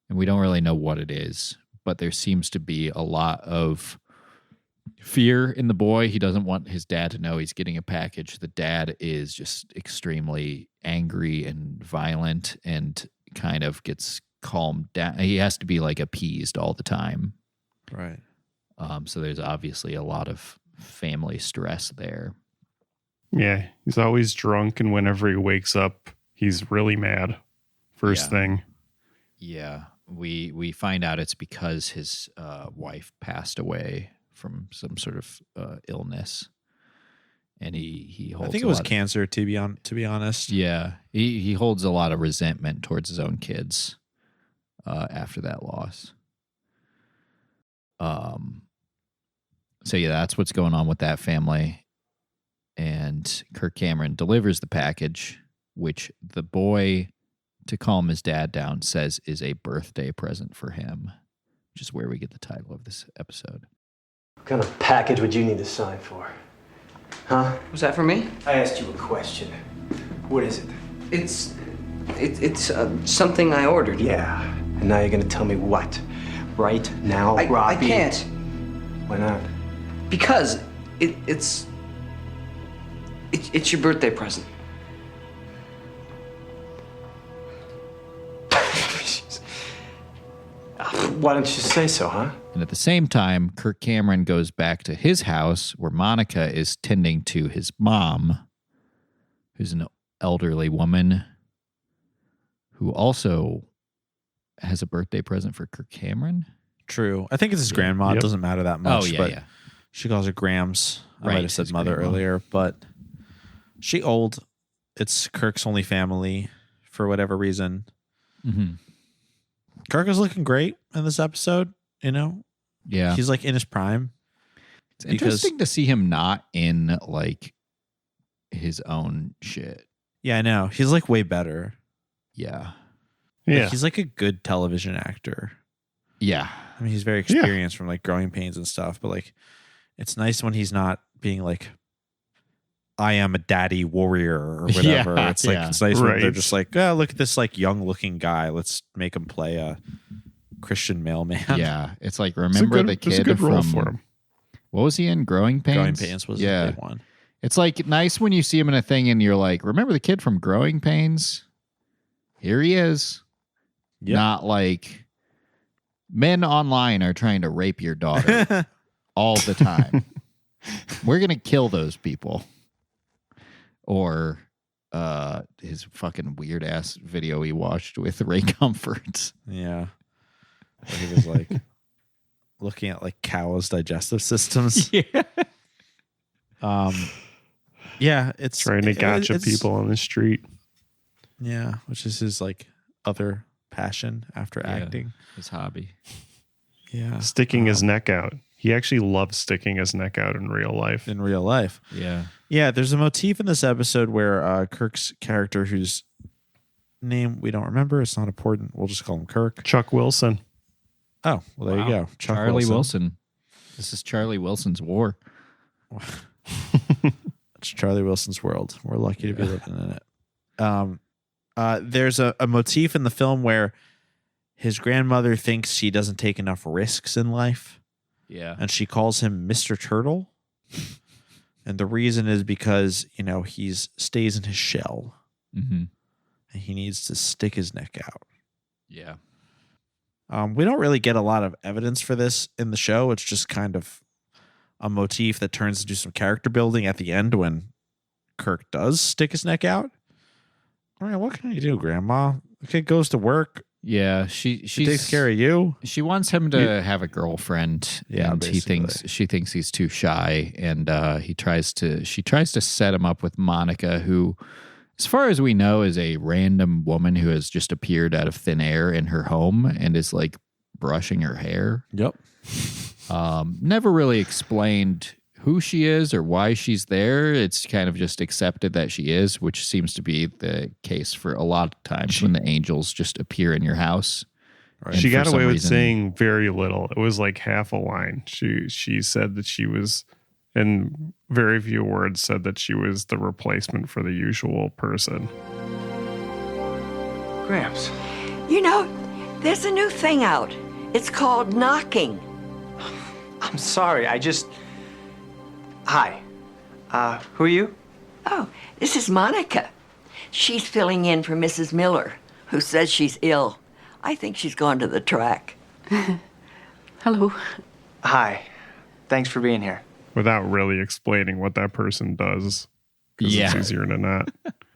Speaker 3: And we don't really know what it is, but there seems to be a lot of fear in the boy. He doesn't want his dad to know he's getting a package. The dad is just extremely angry and violent and kind of gets calmed down. He has to be like appeased all the time.
Speaker 2: Right.
Speaker 3: So there's obviously a lot of family stress there.
Speaker 4: Yeah, he's always drunk, and whenever he wakes up, he's really mad. First thing.
Speaker 3: Yeah, we find out it's because his wife passed away from some sort of illness, and he holds.
Speaker 2: I think it was cancer. To be honest,
Speaker 3: yeah, he holds a lot of resentment towards his own kids after that loss. So yeah, that's what's going on with that family. And Kirk Cameron delivers the package, which the boy, to calm his dad down, says is a birthday present for him, which is where we get the title of this episode.
Speaker 10: What kind of package would you need to sign for? Huh?
Speaker 11: Was that for me?
Speaker 10: I asked you a question. What is it?
Speaker 11: It's something I ordered.
Speaker 10: Yeah. And now you're gonna tell me what? Right now, Robbie?
Speaker 11: I can't.
Speaker 10: Why not?
Speaker 11: Because it's your birthday present.
Speaker 10: Why don't you say so, huh?
Speaker 3: And at the same time, Kirk Cameron goes back to his house where Monica is tending to his mom, who's an elderly woman who also has a birthday present for Kirk Cameron.
Speaker 2: True. I think it's his grandma. It doesn't matter that much.
Speaker 3: Oh, yeah,
Speaker 2: but
Speaker 3: yeah.
Speaker 2: She calls her Grams. I might have said mother
Speaker 3: grandma
Speaker 2: earlier, but she old. It's Kirk's only family for whatever reason.
Speaker 3: Mm-hmm.
Speaker 2: Kirk is looking great in this episode,
Speaker 3: Yeah.
Speaker 2: He's like in his prime.
Speaker 3: It's interesting to see him not in like his own shit.
Speaker 2: Yeah, I know. He's like way better.
Speaker 3: Yeah.
Speaker 4: Yeah.
Speaker 2: Like, he's like a good television actor.
Speaker 3: Yeah.
Speaker 2: I mean, he's very experienced from like Growing Pains and stuff, but like it's nice when he's not being like, I am a daddy warrior or whatever.
Speaker 3: Yeah,
Speaker 2: it's like
Speaker 3: yeah.
Speaker 2: it's nice when they're just like, oh, look at this like young looking guy. Let's make him play a Christian mailman.
Speaker 3: Yeah. It's like, remember the kid
Speaker 4: role
Speaker 3: from
Speaker 4: for him.
Speaker 3: What was he in? Growing Pains?
Speaker 2: Growing Pains was the big one.
Speaker 3: It's like nice when you see him in a thing and you're like, remember the kid from Growing Pains? Here he is. Yep. Not like men online are trying to rape your daughter all the time. We're going to kill those people. Or his fucking weird ass video he watched with Ray Comfort.
Speaker 2: Yeah. Where he was like looking at like cows' digestive systems.
Speaker 3: Yeah.
Speaker 2: Yeah, it's
Speaker 4: trying to gotcha people on the street.
Speaker 2: Yeah, which is his like other passion after acting.
Speaker 3: His hobby.
Speaker 2: Yeah.
Speaker 4: Sticking his neck out. He actually loves sticking his neck out in real life.
Speaker 2: In real life.
Speaker 3: Yeah.
Speaker 2: Yeah, there's a motif in this episode where Kirk's character, whose name we don't remember, it's not important. We'll just call him Kirk.
Speaker 4: Chuck Wilson.
Speaker 2: Oh, well, there you go. Chuck
Speaker 3: Charlie Wilson. This is Charlie Wilson's war.
Speaker 2: It's Charlie Wilson's world. We're lucky to be living in it. There's a motif in the film where his grandmother thinks he doesn't take enough risks in life.
Speaker 3: Yeah.
Speaker 2: And she calls him Mr. Turtle. And the reason is because, he stays in his shell.
Speaker 3: Mm-hmm.
Speaker 2: And he needs to stick his neck out.
Speaker 3: Yeah.
Speaker 2: We don't really get a lot of evidence for this in the show. It's just kind of a motif that turns into some character building at the end when Kirk does stick his neck out. All right, what can you do, Grandma? The kid goes to work.
Speaker 3: Yeah, she
Speaker 2: takes care of you.
Speaker 3: She wants him to have a girlfriend, and she thinks he's too shy, and she tries to set him up with Monica, who, as far as we know, is a random woman who has just appeared out of thin air in her home and is like brushing her hair.
Speaker 2: Yep.
Speaker 3: Never really explained who she is or why she's there. It's kind of just accepted that she is, which seems to be the case for a lot of times when the angels just appear in your house.
Speaker 4: Right. She got away with saying very little. It was like half a line. She said that she was, in very few words, said that she was the replacement for the usual person.
Speaker 11: Gramps.
Speaker 1: There's a new thing out. It's called knocking.
Speaker 11: I'm sorry, Hi. Who are you?
Speaker 1: Oh, this is Monica. She's filling in for Mrs. Miller, who says she's ill. I think she's gone to the track.
Speaker 5: Hello.
Speaker 11: Hi. Thanks for being here.
Speaker 4: Without really explaining what that person does. Because it's easier to not.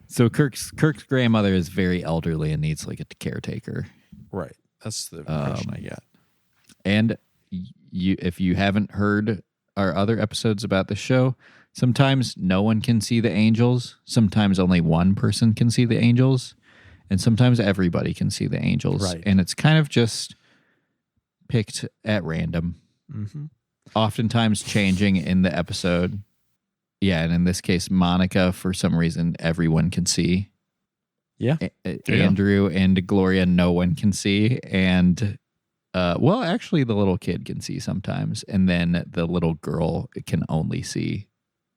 Speaker 3: So Kirk's grandmother is very elderly and needs like a caretaker.
Speaker 2: Right. That's the impression I get.
Speaker 3: And if you haven't heard our other episodes about the show, sometimes no one can see the angels. Sometimes only one person can see the angels. And sometimes everybody can see the angels.
Speaker 2: Right.
Speaker 3: And it's kind of just picked at random.
Speaker 2: Mm-hmm.
Speaker 3: Oftentimes changing in the episode. Yeah, and in this case, Monica, for some reason, everyone can see.
Speaker 2: Yeah.
Speaker 3: Andrew and Gloria, no one can see. And actually, the little kid can see sometimes, and then the little girl can only see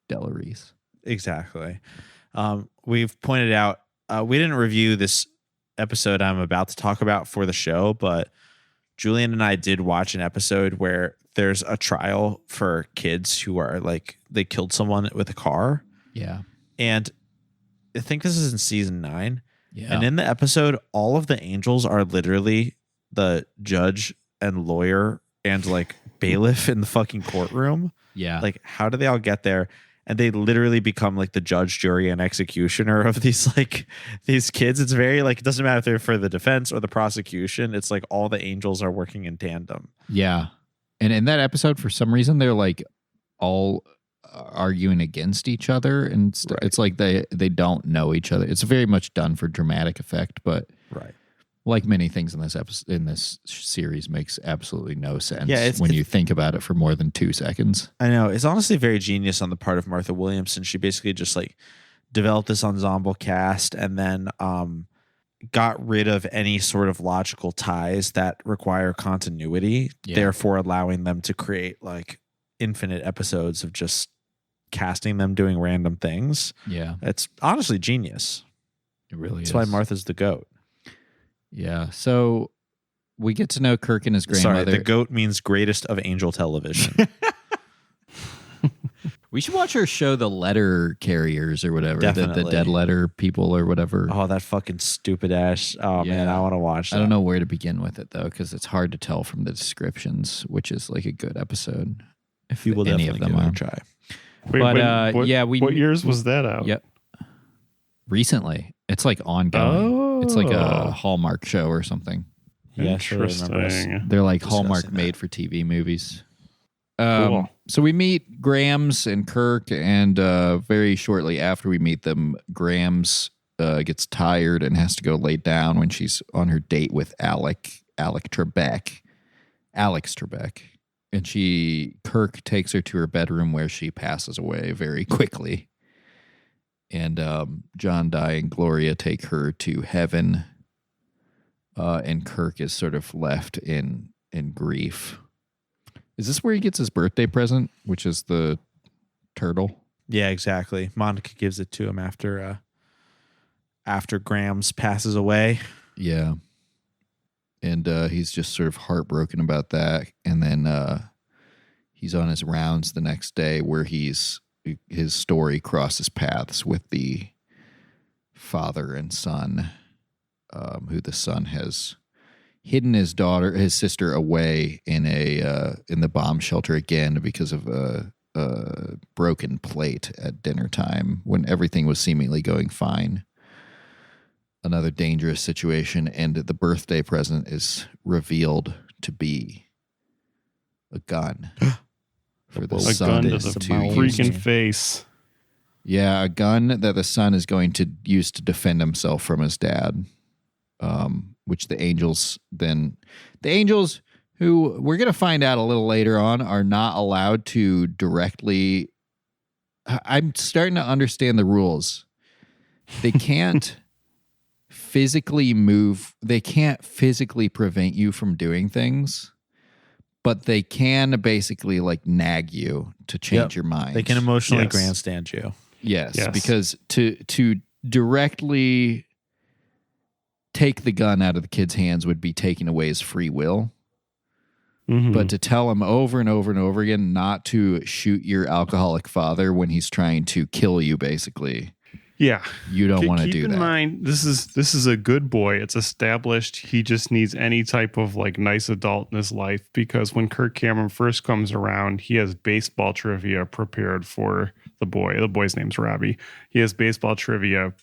Speaker 3: Della Reese.
Speaker 2: Exactly. We've pointed out we didn't review this episode I'm about to talk about for the show, but Julian and I did watch an episode where there's a trial for kids who are like they killed someone with a car.
Speaker 3: Yeah,
Speaker 2: and I think this is in season 9.
Speaker 3: Yeah,
Speaker 2: and in the episode, all of the angels are literally the judge and lawyer and like bailiff in the fucking courtroom.
Speaker 3: Yeah.
Speaker 2: Like, how do they all get there? And they literally become like the judge, jury, and executioner of these kids. It's very like, it doesn't matter if they're for the defense or the prosecution. It's like all the angels are working in tandem.
Speaker 3: Yeah. And in that episode, for some reason, they're like all arguing against each other. And
Speaker 2: Right.
Speaker 3: It's like they don't know each other. It's very much done for dramatic effect, but
Speaker 2: right.
Speaker 3: Like many things in this episode, in this series, makes absolutely no sense
Speaker 2: when
Speaker 3: you think about it for more than 2 seconds.
Speaker 2: I know. It's honestly very genius on the part of Martha Williamson. She basically just like developed this ensemble cast and then got rid of any sort of logical ties that require continuity, therefore allowing them to create like infinite episodes of just casting them doing random things.
Speaker 3: Yeah.
Speaker 2: It's honestly genius.
Speaker 3: It really is.
Speaker 2: That's why Martha's the GOAT.
Speaker 3: Yeah. So we get to know Kirk and his grandmother.
Speaker 2: Sorry, the GOAT means greatest of angel television.
Speaker 3: We should watch her show, The Letter Carriers or whatever.
Speaker 2: Definitely.
Speaker 3: The dead letter people or whatever.
Speaker 2: Oh, that fucking stupid ass. Oh, man, I want to watch that.
Speaker 3: I don't know where to begin with it, though, because it's hard to tell from the descriptions, which is like a good episode. If
Speaker 2: you will
Speaker 3: any
Speaker 2: definitely
Speaker 3: of them
Speaker 2: give it
Speaker 3: are.
Speaker 2: a try.
Speaker 4: Wait, what years was that out?
Speaker 3: Yep. Recently. It's like ongoing. It's like a Hallmark show or something.
Speaker 2: Yeah, sure.
Speaker 4: Interesting.
Speaker 3: They're like Hallmark made for TV movies.
Speaker 4: Cool.
Speaker 3: So we meet Grams and Kirk, and very shortly after we meet them, Grams gets tired and has to go lay down when she's on her date with Alex Trebek. And Kirk takes her to her bedroom where she passes away very quickly. And John Dye and Gloria take her to heaven. And Kirk is sort of left in grief. Is this where he gets his birthday present, which is the turtle?
Speaker 2: Yeah, exactly. Monica gives it to him after Grams passes away.
Speaker 3: Yeah. And he's just sort of heartbroken about that. And then he's on his rounds the next day where his story crosses paths with the father and son, who the son has hidden his sister away in the bomb shelter again because of a broken plate at dinner time when everything was seemingly going fine. Another dangerous situation, and the birthday present is revealed to be a gun for the son
Speaker 4: gun to the freaking face.
Speaker 3: Yeah, a gun that the son is going to use to defend himself from his dad. Which the angels, who we're going to find out a little later on, are not allowed to directly. I'm starting to understand the rules. They can't physically move. They can't physically prevent you from doing things, but they can basically like nag you to change your mind.
Speaker 2: They can emotionally grandstand you.
Speaker 3: Yes, because to directly take the gun out of the kid's hands would be taking away his free will. Mm-hmm. But to tell him over and over and over again not to shoot your alcoholic father when he's trying to kill you, basically.
Speaker 4: Yeah.
Speaker 3: You don't want to do that.
Speaker 4: Keep in mind, this is a good boy. It's established. He just needs any type of like nice adult in his life, because when Kirk Cameron first comes around, he has baseball trivia prepared for the boy. The boy's name's Robbie. He has baseball trivia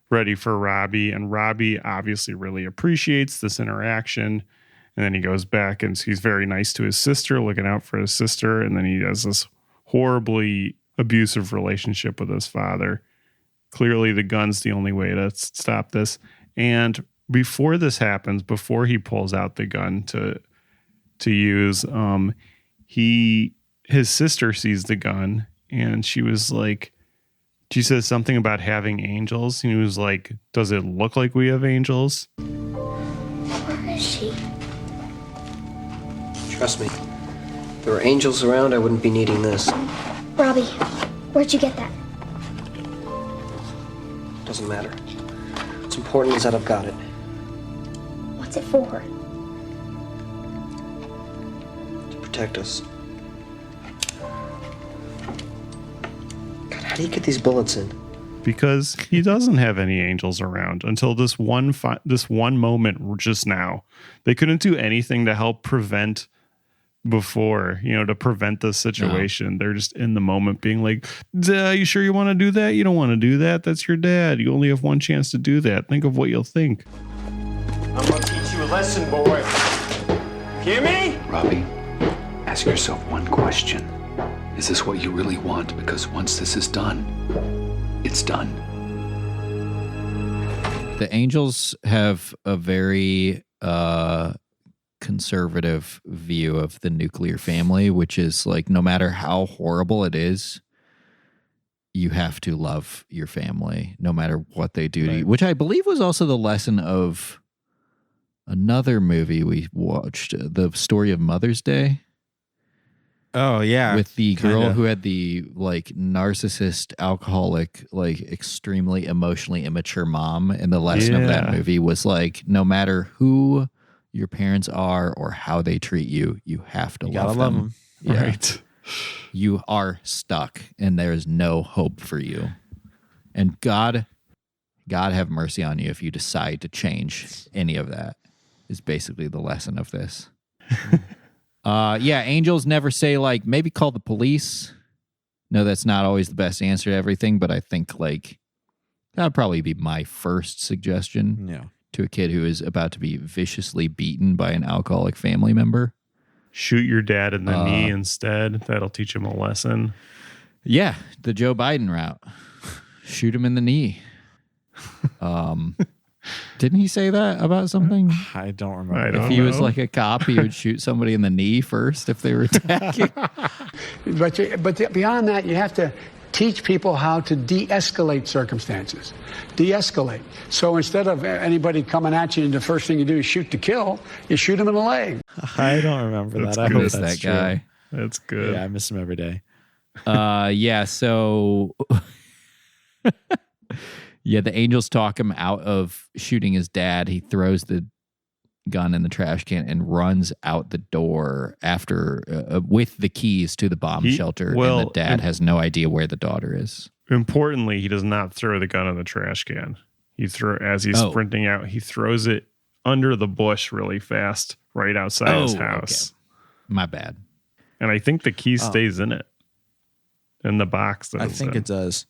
Speaker 4: ready for Robbie, and Robbie obviously really appreciates this interaction. And then he goes back and he's very nice to his sister, looking out for his sister. And then he has this horribly abusive relationship with his father. Clearly the gun's the only way to stop this. And before this happens, before he pulls out the gun to use, his sister sees the gun, and she was like, she says something about having angels. And he was like, does it look like we have angels?
Speaker 8: Where is she?
Speaker 10: Trust me. If there were angels around, I wouldn't be needing this.
Speaker 8: Robbie, where'd you get that?
Speaker 10: Doesn't matter. What's important is that I've got it.
Speaker 8: What's it for?
Speaker 10: To protect us. God, how do you get these bullets in?
Speaker 4: Because he doesn't have any angels around until this one moment just now. They couldn't do anything to help prevent to prevent this situation. No. They're just in the moment being like, you sure you want to do that? You don't want to do that. That's your dad. You only have one chance to do that. Think of what you'll think.
Speaker 12: I'm going to teach you a lesson, boy. Hear me?
Speaker 7: Robbie, ask yourself one question. Is this what you really want? Because once this is done, it's done.
Speaker 3: The angels have a very conservative view of the nuclear family, which is like, no matter how horrible it is, you have to love your family no matter what they do to you, which I believe was also the lesson of another movie we watched, The Story of Mother's Day.
Speaker 2: Oh yeah,
Speaker 3: with the girl who had the like narcissist, alcoholic, like extremely emotionally immature mom, and the lesson of that movie was like, no matter who your parents are or how they treat you, you have to love them.
Speaker 4: Yeah. Right.
Speaker 3: You are stuck, and there is no hope for you. And God have mercy on you if you decide to change any of that, is basically the lesson of this. Angels never say, like, maybe call the police. No, that's not always the best answer to everything, but I think, like, that would probably be my first suggestion to a kid who is about to be viciously beaten by an alcoholic family member.
Speaker 4: Shoot your dad in the knee instead. That'll teach him a lesson.
Speaker 3: Yeah, the Joe Biden route. Shoot him in the knee. Didn't he say that about something?
Speaker 2: I don't remember.
Speaker 3: If he was like a cop, he would shoot somebody in the knee first if they were attacking.
Speaker 13: But beyond that, you have to teach people how to de-escalate circumstances. De-escalate. So instead of anybody coming at you and the first thing you do is shoot to kill, you shoot them in the leg.
Speaker 2: I don't remember that. I
Speaker 3: miss that guy.
Speaker 4: That's good.
Speaker 2: Yeah, I miss him every day.
Speaker 3: So... the angels talk him out of shooting his dad. He throws the gun in the trash can and runs out the door after with the keys to the bomb shelter. And the dad has no idea where the daughter is.
Speaker 4: Importantly, he does not throw the gun in the trash can. As he's sprinting out, he throws it under the bush really fast right outside his house.
Speaker 3: Okay. My bad.
Speaker 4: And I think the key stays in it. In the box.
Speaker 2: I think it does.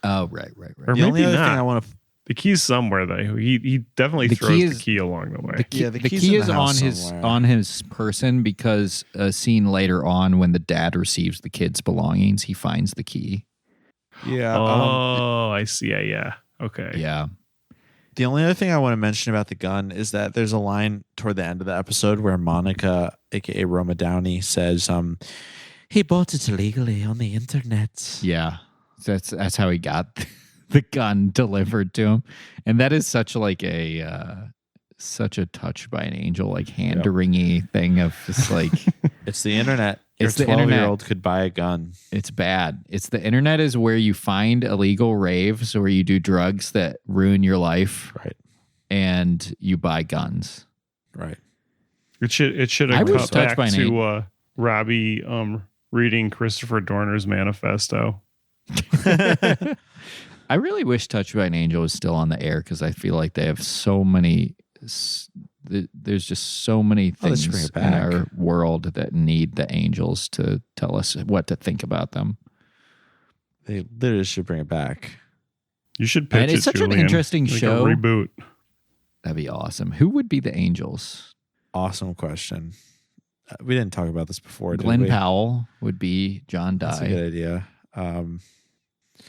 Speaker 3: Oh, right.
Speaker 4: Or
Speaker 2: the only
Speaker 4: maybe
Speaker 2: other
Speaker 4: not.
Speaker 2: thing I want to...
Speaker 4: The key's somewhere, though. He definitely throws the key along the way.
Speaker 3: The key is on his person because a scene later on when the dad receives the kid's belongings, he finds the key.
Speaker 2: Yeah.
Speaker 4: I see. Yeah. Okay.
Speaker 3: Yeah.
Speaker 2: The only other thing I want to mention about the gun is that there's a line toward the end of the episode where Monica, aka Roma Downey, says, he bought it illegally on the internet.
Speaker 3: Yeah. That's how he got the gun delivered to him, and that is such a touch by an angel, like hand-wringy thing of just like
Speaker 2: it's the internet.
Speaker 3: It's
Speaker 2: Your
Speaker 3: the
Speaker 2: 12-year-old could buy a gun.
Speaker 3: It's bad. It's the internet is where you find illegal raves where you do drugs that ruin your life,
Speaker 2: right?
Speaker 3: And you buy guns,
Speaker 2: right?
Speaker 4: It should have cut back to Robbie reading Christopher Dorner's manifesto.
Speaker 3: I really wish Touched by an Angel was still on the air because I feel like they have so many. There's just so many things in our world that need the angels to tell us what to think about them.
Speaker 2: They literally should bring it back.
Speaker 4: You should pitch
Speaker 3: it's such
Speaker 4: Julian.
Speaker 3: An interesting show.
Speaker 4: A reboot.
Speaker 3: That'd be awesome. Who would be the angels?
Speaker 2: Awesome question. We didn't talk about this before.
Speaker 3: Glenn Powell would be John Dye.
Speaker 2: That's a good idea.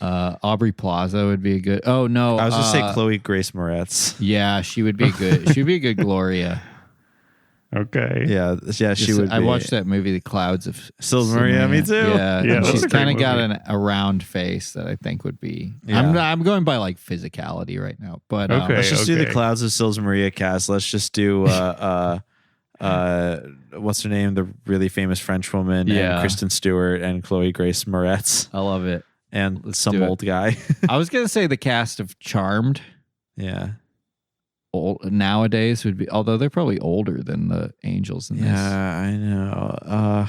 Speaker 3: Aubrey Plaza would be a good. Oh no,
Speaker 2: I was going to say Chloe Grace Moretz.
Speaker 3: Yeah, she would be good. She'd be a good Gloria.
Speaker 4: Okay.
Speaker 2: Yeah, she would.
Speaker 3: I watched that movie, The Clouds of
Speaker 2: Silver Maria. Me too.
Speaker 3: Yeah, she's kind of got a round face that I think would be. Yeah. I'm going by like physicality right now, but
Speaker 2: let's just do the Clouds of Silver Maria cast. Let's just do what's her name? The really famous French woman, and Kristen Stewart and Chloe Grace Moretz.
Speaker 3: I love it.
Speaker 2: And some old guy.
Speaker 3: I was gonna say the cast of Charmed.
Speaker 2: Yeah.
Speaker 3: Old nowadays would be, although they're probably older than the angels in this.
Speaker 2: Yeah, I know.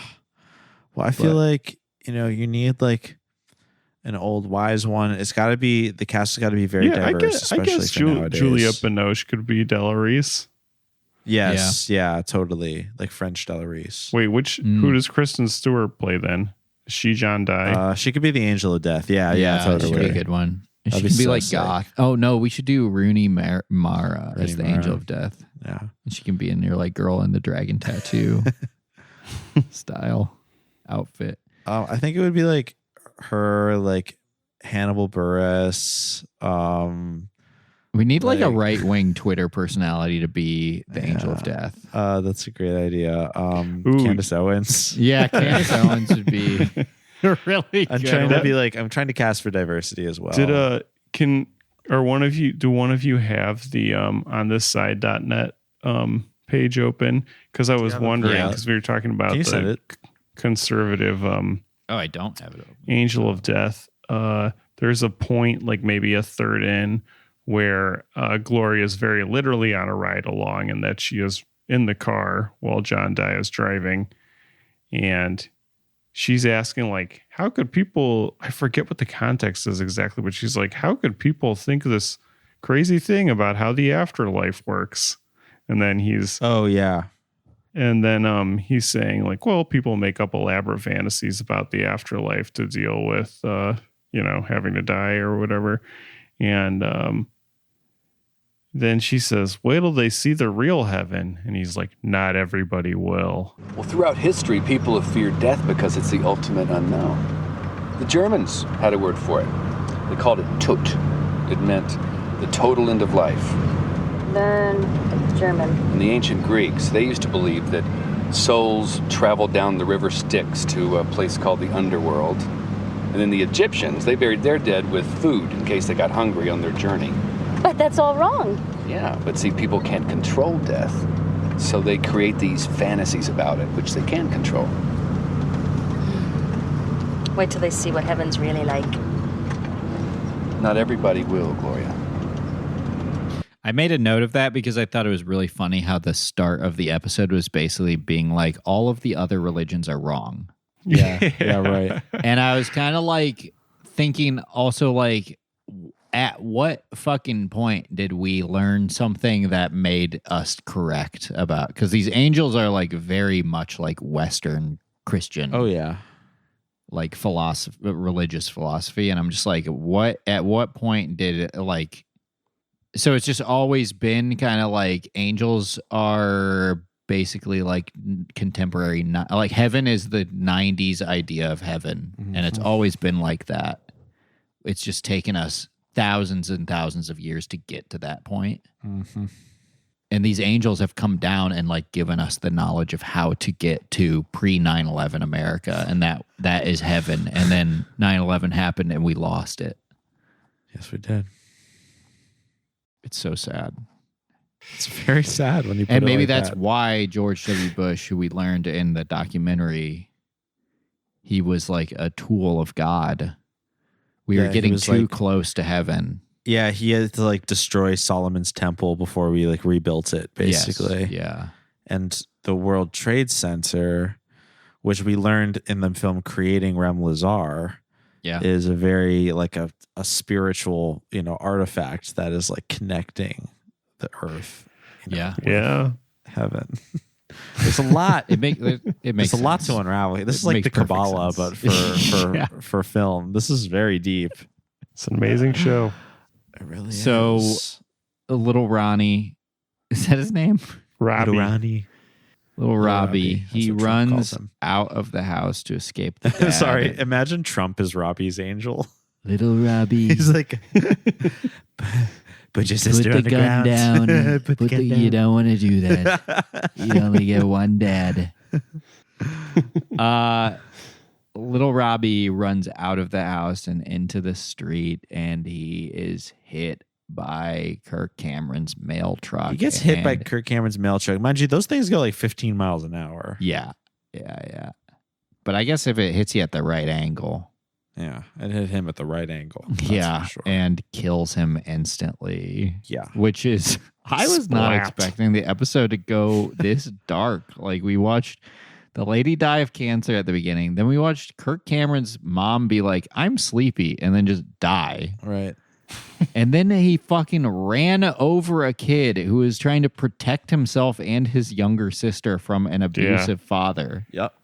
Speaker 2: Well, I feel like you need like an old wise one. It's got to be the cast has got to be very diverse, especially for nowadays.
Speaker 4: Julia Binoche could be Della Reese.
Speaker 2: Yes, yeah, totally, like French Della Reese.
Speaker 4: Wait, who does Kristen Stewart play then? Is she John Dye?
Speaker 2: She could be the Angel of Death. Yeah, totally.
Speaker 3: She could be a good one. She could be like sick. Goth. Oh no, we should do Rooney Mara as the Angel of Death.
Speaker 2: Yeah,
Speaker 3: and she can be in your like girl in the dragon tattoo style outfit.
Speaker 2: I think it would be like her, like Hannibal Buress.
Speaker 3: We need like a right wing Twitter personality to be the Angel of Death.
Speaker 2: That's a great idea. Candace Owens.
Speaker 3: Yeah, Candace Owens would be really
Speaker 2: I'm
Speaker 3: good.
Speaker 2: I'm trying to cast for diversity as well.
Speaker 4: Do one of you have the on this side.net page open? Because I was wondering, because we were talking about the conservative
Speaker 3: I don't have it open.
Speaker 4: Angel of Death. There's a point, like maybe a third in, where Gloria is very literally on a ride along, and that she is in the car while John Dye is driving, and she's asking like, how could people, I forget what the context is exactly, but she's like, how could people think this crazy thing about how the afterlife works? And then he's,
Speaker 2: oh yeah.
Speaker 4: And then he's saying like, well, people make up elaborate fantasies about the afterlife to deal with, having to die or whatever. And then she says, wait till they see the real heaven. And he's like, not everybody will.
Speaker 7: Well, throughout history, people have feared death because it's the ultimate unknown. The Germans had a word for it. They called it Tod. It meant the total end of life.
Speaker 6: Learn German.
Speaker 7: And the ancient Greeks, they used to believe that souls traveled down the river Styx to a place called the underworld. And then the Egyptians, they buried their dead with food in case they got hungry on their journey.
Speaker 6: But that's all wrong.
Speaker 7: Yeah, but see, people can't control death. So they create these fantasies about it, which they can control.
Speaker 6: Wait till they see what heaven's really like.
Speaker 7: Not everybody will, Gloria.
Speaker 3: I made a note of that because I thought it was really funny how the start of the episode was basically being like, all of the other religions are wrong.
Speaker 2: Yeah, yeah, right.
Speaker 3: And I was kind of like thinking also like, at what fucking point did we learn something that made us correct about, because these angels are like very much like Western Christian.
Speaker 2: Oh yeah.
Speaker 3: Like religious philosophy. And I'm just like, at what point did it like, so it's just always been kind of like angels are basically like contemporary, like heaven is the 90s idea of heaven. Mm-hmm. And it's always been like that. It's just taken us thousands and thousands of years to get to that point. Mm-hmm. And these angels have come down and like given us the knowledge of how to get to pre 9/11 America. And that is heaven. And then 9/11 happened and we lost it.
Speaker 2: Yes, we did.
Speaker 3: It's so sad.
Speaker 2: It's very sad when you put
Speaker 3: and
Speaker 2: it
Speaker 3: maybe
Speaker 2: like
Speaker 3: that's
Speaker 2: that.
Speaker 3: why George W. Bush, who we learned in the documentary, he was like a tool of God. We were getting too close to heaven.
Speaker 2: Yeah, he had to like destroy Solomon's temple before we like rebuilt it, basically.
Speaker 3: Yes, yeah.
Speaker 2: And the World Trade Center, which we learned in the film Creating Rem Lazar, is a very like a spiritual, artifact that is like connecting the earth.
Speaker 4: Yeah.
Speaker 2: Heaven. There's a lot.
Speaker 3: It makes
Speaker 2: There's a lot to unravel. This is like the Kabbalah, but for film. This is very deep.
Speaker 4: It's an amazing show.
Speaker 2: It really
Speaker 3: so,
Speaker 2: is.
Speaker 3: Little Ronnie, is that his name?
Speaker 4: Robbie.
Speaker 3: Little Robbie. He runs out of the house to escape the dad.
Speaker 2: Sorry, imagine Trump is Robbie's angel.
Speaker 3: Little Robbie.
Speaker 2: He's like, put your sister on the
Speaker 3: gun
Speaker 2: ground.
Speaker 3: down. You don't want to do that. You only get one dad. Little Robbie runs out of the house and into the street, and he is hit by Kirk Cameron's mail truck.
Speaker 2: He gets hit by Kirk Cameron's mail truck. Mind you, those things go like 15 miles an hour.
Speaker 3: Yeah. But I guess if it hits you at the right angle.
Speaker 2: Yeah, it hit him at the right angle.
Speaker 3: Yeah, sure. And kills him instantly.
Speaker 2: Yeah.
Speaker 3: Which is, I was not expecting the episode to go this dark. Like, we watched the lady die of cancer at the beginning. Then we watched Kirk Cameron's mom be like, I'm sleepy, and then just die.
Speaker 2: Right.
Speaker 3: And then he fucking ran over a kid who was trying to protect himself and his younger sister from an abusive father.
Speaker 2: Yep.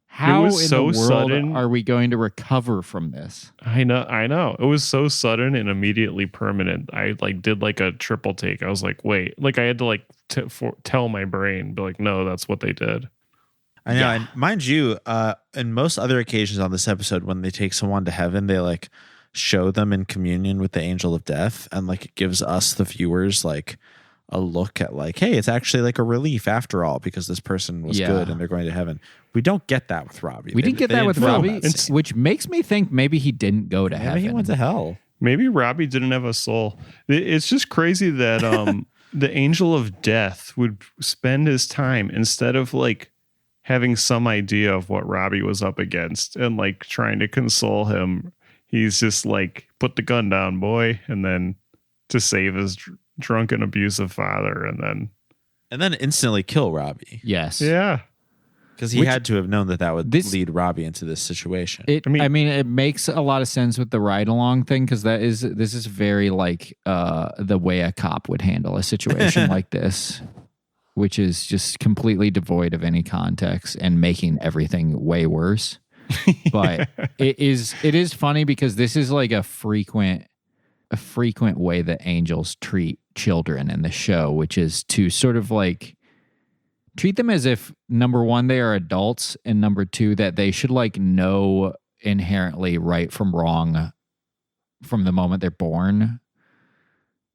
Speaker 3: How in the world are we going to recover from this?
Speaker 4: I know. It was so sudden and immediately permanent. I did a triple take. I was like, wait, I had to tell my brain, be like, no, that's what they did.
Speaker 2: I know. Yeah. And mind you, in most other occasions on this episode, when they take someone to heaven, they show them in communion with the angel of death, and it gives us, the viewers, a look at hey, it's actually a relief after all, because this person was good and they're going to heaven. We don't get that with Robbie.
Speaker 3: We didn't get that with Robbie, which makes me think maybe he didn't go to heaven.
Speaker 2: Maybe he went to hell.
Speaker 4: Maybe Robbie didn't have a soul. It's just crazy that the angel of death would spend his time, instead of having some idea of what Robbie was up against and trying to console him, he's just put the gun down, boy, and then to save his drunken, abusive father, and then
Speaker 2: instantly kill Robbie.
Speaker 3: Yes.
Speaker 4: Yeah.
Speaker 2: Because he had to have known that would lead Robbie into this situation.
Speaker 3: It makes a lot of sense with the ride-along thing, because this is very like the way a cop would handle a situation like this, which is just completely devoid of any context and making everything way worse. But it is funny because this is like a frequent way that angels treat children in the show, which is to sort of like treat them as if, number one, they are adults, and number two, that they should like know inherently right from wrong from the moment they're born.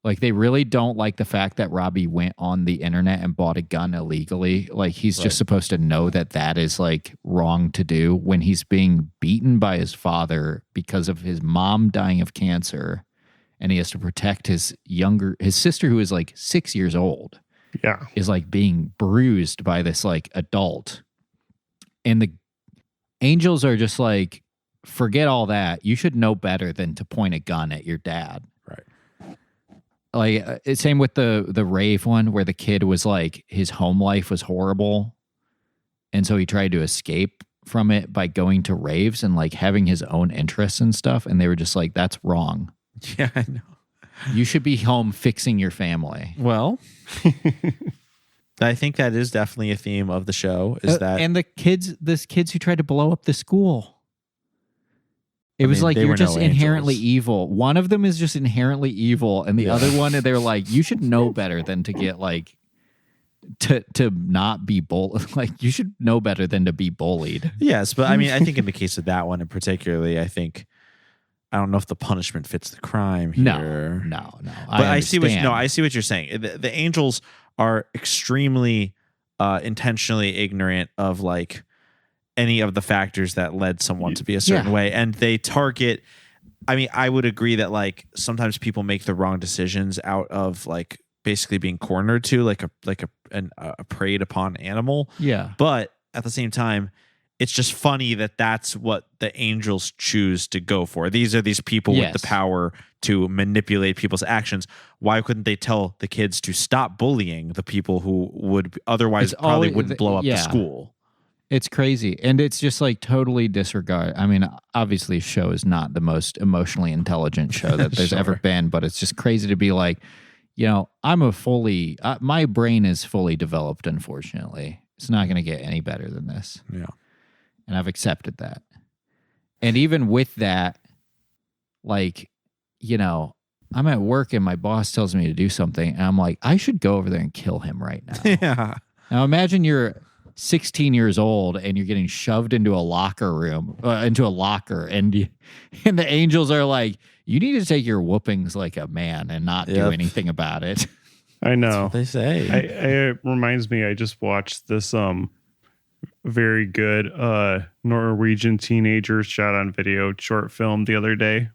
Speaker 3: Like, they really don't like the fact that Robbie went on the internet and bought a gun illegally. Like, he's just supposed to know that is like wrong to do when he's being beaten by his father because of his mom dying of cancer, and he has to protect his sister, who is like 6 years old.
Speaker 4: Yeah.
Speaker 3: Is like being bruised by this like adult. And the angels are just like, forget all that. You should know better than to point a gun at your dad.
Speaker 2: Right.
Speaker 3: Like, same with the rave one, where the kid was like, his home life was horrible. And so he tried to escape from it by going to raves and like having his own interests and stuff. And they were just like, that's wrong.
Speaker 2: Yeah, I know.
Speaker 3: You should be home fixing your family.
Speaker 2: Well, I think that is definitely a theme of the show.
Speaker 3: And the kids who tried to blow up the school. It was like, you're just inherently evil. One of them is just inherently evil, and the other one, they're like, you should know better than to get like to not be like, you should know better than to be bullied.
Speaker 2: Yes, but I mean, I think in the case of that one in particularly, I don't know if the punishment fits the crime here.
Speaker 3: No.
Speaker 2: But I see what you're saying. The angels are extremely intentionally ignorant of like any of the factors that led someone to be a certain way, and they target. I mean, I would agree that like sometimes people make the wrong decisions out of like basically being cornered to like a preyed upon animal.
Speaker 3: Yeah,
Speaker 2: but at the same time, it's just funny that that's what the angels choose to go for. These are these people with the power to manipulate people's actions. Why couldn't they tell the kids to stop bullying the people who would otherwise probably wouldn't blow up the school?
Speaker 3: It's crazy. And it's just like totally disregard. I mean, obviously, show is not the most emotionally intelligent show that there's ever been, but it's just crazy to be like, you know, my brain is fully developed, unfortunately. It's not going to get any better than this.
Speaker 2: Yeah.
Speaker 3: And I've accepted that. And even with that, like, you know, I'm at work and my boss tells me to do something, and I'm like, I should go over there and kill him right now.
Speaker 2: Yeah.
Speaker 3: Now imagine you're 16 years old and you're getting shoved into a locker room, and the angels are like, you need to take your whoopings like a man and not do anything about it.
Speaker 4: I know.
Speaker 2: That's what they say.
Speaker 4: It reminds me, I just watched this very good Norwegian teenagers shot on video short film the other day,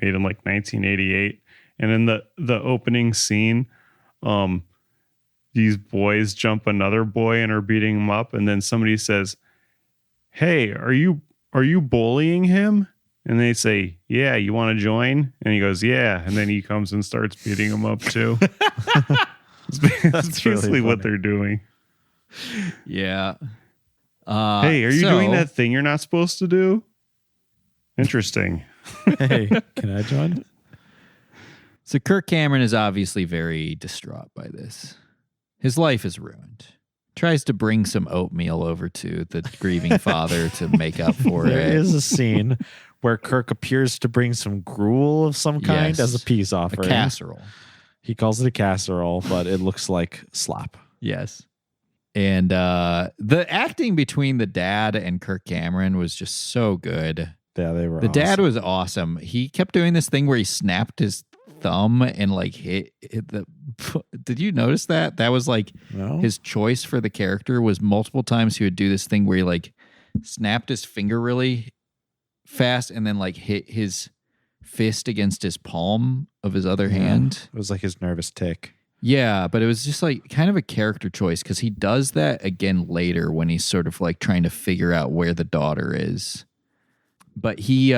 Speaker 4: made in like 1988. And in the opening scene, these boys jump another boy and are beating him up, and then somebody says, "Hey, are you bullying him?" And they say, "Yeah, you want to join?" And he goes, "Yeah." And then he comes and starts beating him up too. That's basically really what they're doing.
Speaker 3: Yeah.
Speaker 4: Hey, are you doing that thing you're not supposed to do? Interesting.
Speaker 2: Hey, can I join?
Speaker 3: So Kirk Cameron is obviously very distraught by this. His life is ruined. Tries to bring some oatmeal over to the grieving father to make up for it.
Speaker 2: There is a scene where Kirk appears to bring some gruel of some kind as a peace offering.
Speaker 3: A casserole.
Speaker 2: He calls it a casserole, but it looks like slop.
Speaker 3: Yes. And the acting between the dad and Kirk Cameron was just so good.
Speaker 2: Yeah, they were.
Speaker 3: The dad was awesome. He kept doing this thing where he snapped his thumb and like hit the. Did you notice that? That was like his choice for the character was multiple times he would do this thing where he like snapped his finger really fast and then like hit his fist against his palm of his other hand.
Speaker 2: It was like his nervous tick.
Speaker 3: Yeah, but it was just like kind of a character choice because he does that again later when he's sort of like trying to figure out where the daughter is. But he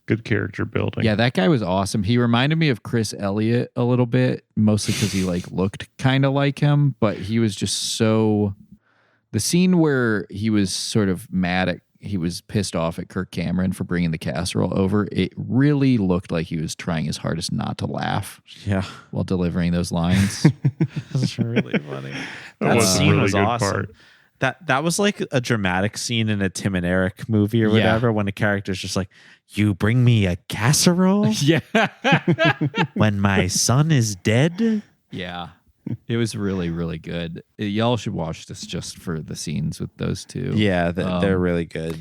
Speaker 4: good character building.
Speaker 3: Yeah, that guy was awesome. He reminded me of Chris Elliott a little bit, mostly because he like looked kind of like him, but he was just so The scene where he was sort of he was pissed off at Kirk Cameron for bringing the casserole over. It really looked like he was trying his hardest not to laugh.
Speaker 2: Yeah,
Speaker 3: while delivering those lines.
Speaker 2: That's really funny. That scene
Speaker 4: really
Speaker 2: was
Speaker 4: good
Speaker 2: awesome. That was like a dramatic scene in a Tim and Eric movie or whatever, when a character's just like, "You bring me a casserole?
Speaker 3: Yeah.
Speaker 2: When my son is dead?"
Speaker 3: Yeah. It was really, really good. Y'all should watch this just for the scenes with those two.
Speaker 2: Yeah, they're really good.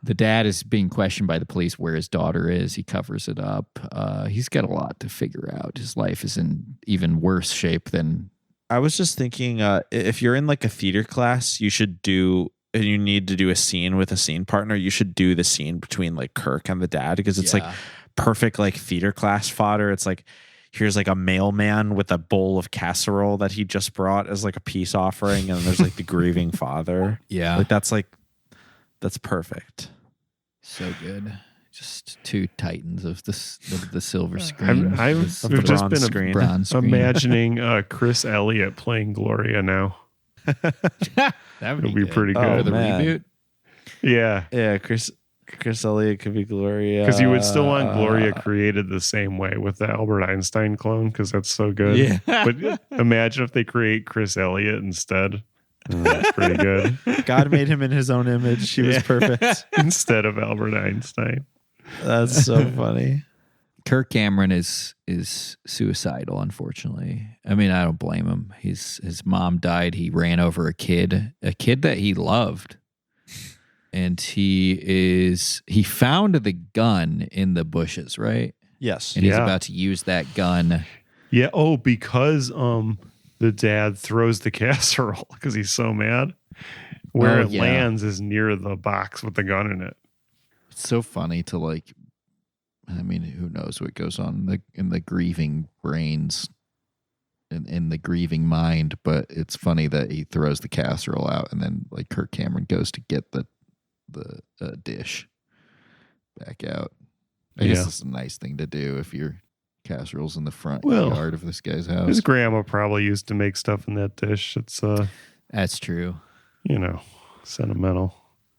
Speaker 3: The dad is being questioned by the police where his daughter is. He covers it up. He's got a lot to figure out. His life is in even worse shape than...
Speaker 2: I was just thinking, if you're in like a theater class, you need to do a scene with a scene partner. You should do the scene between like Kirk and the dad, because it's like perfect like theater class fodder. It's like, here's like a mailman with a bowl of casserole that he just brought as like a peace offering, and there's like the grieving father.
Speaker 3: Yeah,
Speaker 2: like that's perfect.
Speaker 3: So good. Just two titans of the silver screen.
Speaker 4: I've just been imagining Chris Elliott playing Gloria now.
Speaker 3: That would
Speaker 4: be pretty good.
Speaker 3: For the reboot.
Speaker 2: Yeah, Chris Elliott could be Gloria,
Speaker 4: because you would still want Gloria created the same way with the Albert Einstein clone, because that's so good.
Speaker 2: Yeah.
Speaker 4: But imagine if they create Chris Elliott instead. That's pretty good.
Speaker 2: God made him in his own image. He was perfect
Speaker 4: instead of Albert Einstein.
Speaker 2: That's so funny.
Speaker 3: Kirk Cameron is suicidal, unfortunately. I mean, I don't blame him. His mom died. He ran over a kid that he loved. And he found the gun in the bushes, right?
Speaker 2: Yes.
Speaker 3: And he's about to use that gun.
Speaker 4: Yeah. Oh, because the dad throws the casserole because he's so mad. Where it lands is near the box with the gun in it.
Speaker 3: It's so funny to like. I mean, who knows what goes on in the grieving brains, in the grieving mind? But it's funny that he throws the casserole out, and then like Kirk Cameron goes to get the dish back out. I guess it's a nice thing to do if your casserole's in the front yard of this guy's house.
Speaker 4: His grandma probably used to make stuff in that dish. It's
Speaker 3: that's true.
Speaker 4: Sentimental.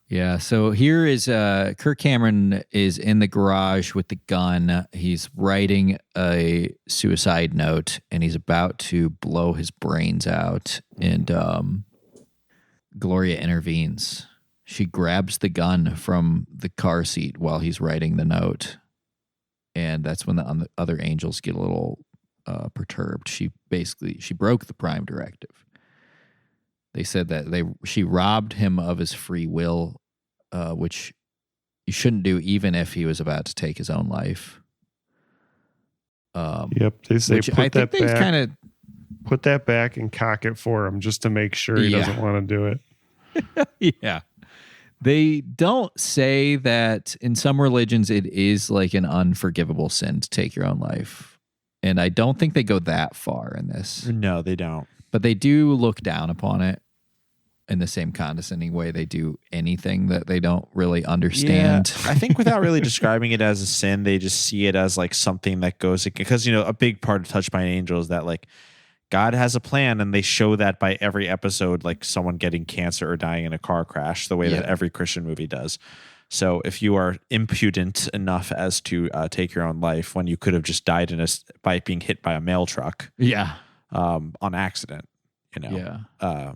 Speaker 3: Yeah. So here is Kirk Cameron is in the garage with the gun. He's writing a suicide note, and he's about to blow his brains out. And Gloria intervenes. She grabs the gun from the car seat while he's writing the note. And that's when the other angels get a little perturbed. She broke the prime directive. They said that she robbed him of his free will, which you shouldn't do even if he was about to take his own life.
Speaker 4: Yep. They say put that back and cock it for him just to make sure he doesn't want to do it.
Speaker 3: Yeah. They don't say that in some religions it is like an unforgivable sin to take your own life. And I don't think they go that far in this.
Speaker 2: No, they don't.
Speaker 3: But they do look down upon it in the same condescending way they do anything that they don't really understand.
Speaker 2: Yeah, I think without really describing it as a sin, they just see it as like something that goes, because, a big part of Touched by an Angel is that like God has a plan, and they show that by every episode, like someone getting cancer or dying in a car crash, the way that every Christian movie does. So if you are impudent enough as to take your own life when you could have just died by being hit by a mail truck, on accident, I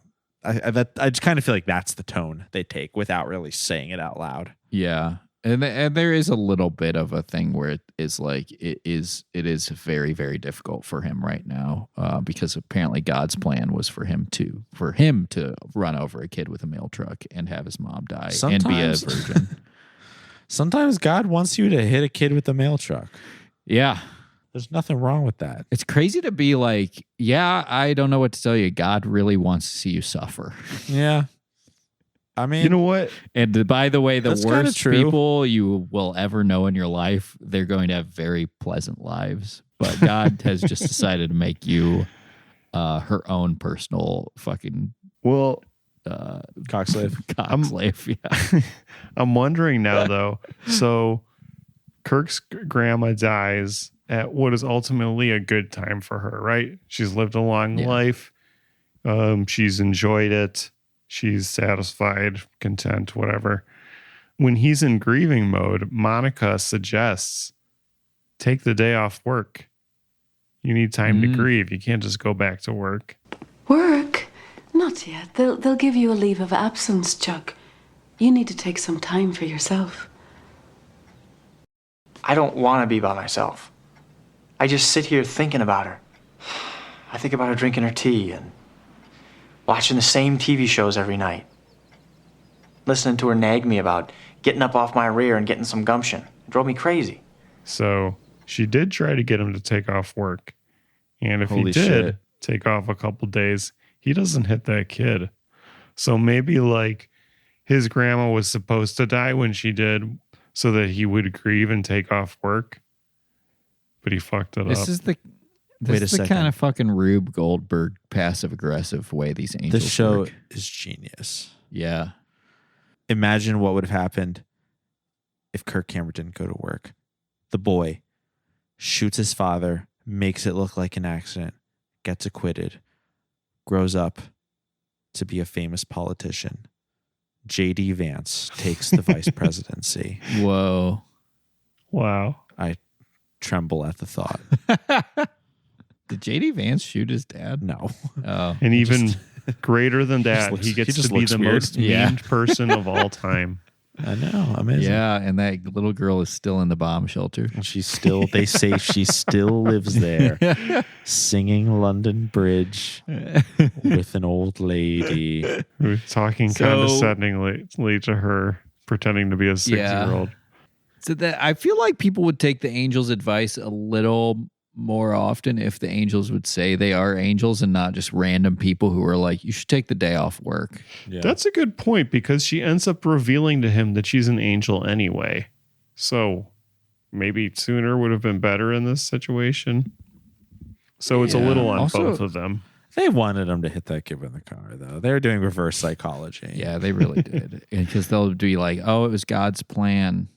Speaker 2: just kind of feel like that's the tone they take without really saying it out loud.
Speaker 3: Yeah. And there is a little bit of a thing where it is like it is very, very difficult for him right now because apparently God's plan was for him to run over a kid with a mail truck and have his mom die and be a virgin.
Speaker 2: Sometimes God wants you to hit a kid with a mail truck.
Speaker 3: Yeah.
Speaker 2: There's nothing wrong with that.
Speaker 3: It's crazy to be like, I don't know what to tell you. God really wants to see you suffer.
Speaker 2: Yeah. I mean,
Speaker 4: you know what?
Speaker 3: And by the way, the worst people you will ever know in your life, they're going to have very pleasant lives. But God has just decided to make you her own personal fucking
Speaker 2: cock slave.
Speaker 3: Yeah.
Speaker 4: I'm wondering now though. So Kirk's grandma dies at what is ultimately a good time for her, right? She's lived a long life. She's enjoyed it. she's satisfied, content, whatever. When he's in grieving mode, Monica suggests take the day off work. You need time to grieve. You can't just go back to work.
Speaker 5: Work? Not yet. They'll give you a leave of absence, Chuck. You need to take some time for yourself.
Speaker 11: I don't want to be by myself. I just sit here thinking about her. I think about her drinking her tea and watching the same TV shows every night. Listening to her nag me about getting up off my rear and getting some gumption. It drove me crazy.
Speaker 4: So she did try to get him to take off work. And if
Speaker 2: Holy
Speaker 4: he did
Speaker 2: shit.
Speaker 4: take off a couple days, he doesn't hit that kid. So maybe like his grandma was supposed to die when she did so that he would grieve and take off work. But he fucked it up.
Speaker 3: This is the kind of fucking Rube Goldberg passive aggressive way these angels
Speaker 2: This show
Speaker 3: work.
Speaker 2: is genius.
Speaker 3: Yeah.
Speaker 2: Imagine what would have happened if Kirk Cameron didn't go to work. The boy shoots his father, makes it look like an accident, gets acquitted, grows up to be a famous politician. J.D. Vance takes the vice presidency.
Speaker 3: Whoa.
Speaker 4: Wow.
Speaker 2: I tremble at the thought.
Speaker 3: Did J.D. Vance shoot his dad?
Speaker 2: No.
Speaker 3: Oh.
Speaker 4: And even greater than that, he gets to be the most memed person of all time.
Speaker 2: I know. Amazing.
Speaker 3: Yeah, and that little girl is still in the bomb shelter.
Speaker 2: She's still, they say she still lives there, singing London Bridge with an old lady.
Speaker 4: Talking condescendingly to her, pretending to be a 6-year-old.
Speaker 3: So that I feel like people would take the angels' advice a little more often if the angels would say they are angels and not just random people who are like, you should take the day off work.
Speaker 2: Yeah.
Speaker 4: That's a good point because she ends up revealing to him that she's an angel anyway. So maybe sooner would have been better in this situation. So it's a little on both of them.
Speaker 2: They wanted him to hit that kid with the car, though. They were doing reverse psychology.
Speaker 3: Yeah, they really did. Because they'll be like, oh, it was God's plan.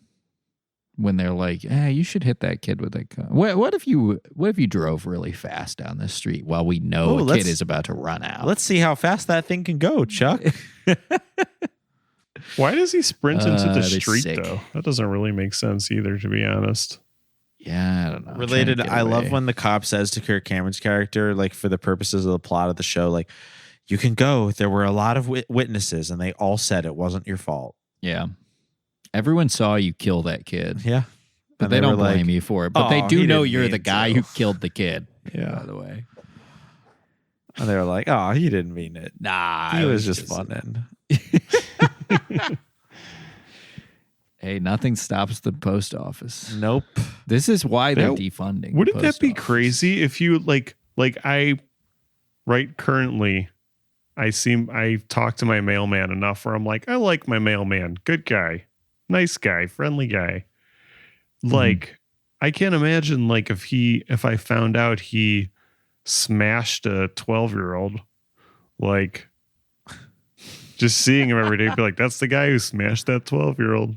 Speaker 3: When they're like, you should hit that kid with that car. What if you drove really fast down the street while we know a kid is about to run out?
Speaker 2: Let's see how fast that thing can go, Chuck.
Speaker 4: Why does he sprint into the
Speaker 3: they're
Speaker 4: street,
Speaker 3: sick.
Speaker 4: though? That doesn't really make sense either, to be honest.
Speaker 3: Yeah, I don't know.
Speaker 2: Related, I love when the cop says to Kirk Cameron's character, like for the purposes of the plot of the show, like, you can go. There were a lot of witnesses, and they all said it wasn't your fault.
Speaker 3: Yeah. Everyone saw you kill that kid.
Speaker 2: Yeah.
Speaker 3: But
Speaker 2: And
Speaker 3: they don't
Speaker 2: were like,
Speaker 3: blame you for it. But
Speaker 2: "Oh,
Speaker 3: they do
Speaker 2: he
Speaker 3: know
Speaker 2: didn't
Speaker 3: you're
Speaker 2: mean
Speaker 3: the guy
Speaker 2: to."
Speaker 3: who killed the kid.
Speaker 2: Yeah.
Speaker 3: By the way.
Speaker 2: And they were like, oh, he didn't mean it.
Speaker 3: Nah.
Speaker 2: He
Speaker 3: it
Speaker 2: was just funning.
Speaker 3: Hey, nothing stops the post office.
Speaker 2: Nope.
Speaker 3: This is why they're
Speaker 4: That-
Speaker 3: defunding.
Speaker 4: Wouldn't
Speaker 3: the
Speaker 4: that
Speaker 3: post
Speaker 4: be
Speaker 3: office.
Speaker 4: crazy if you currently I talk to my mailman enough where I'm like, I like my mailman. Good guy. Nice guy. Friendly guy. Like, I can't imagine like if I found out he smashed a 12-year-old, like just seeing him every day, be like, that's the guy who smashed that 12-year-old.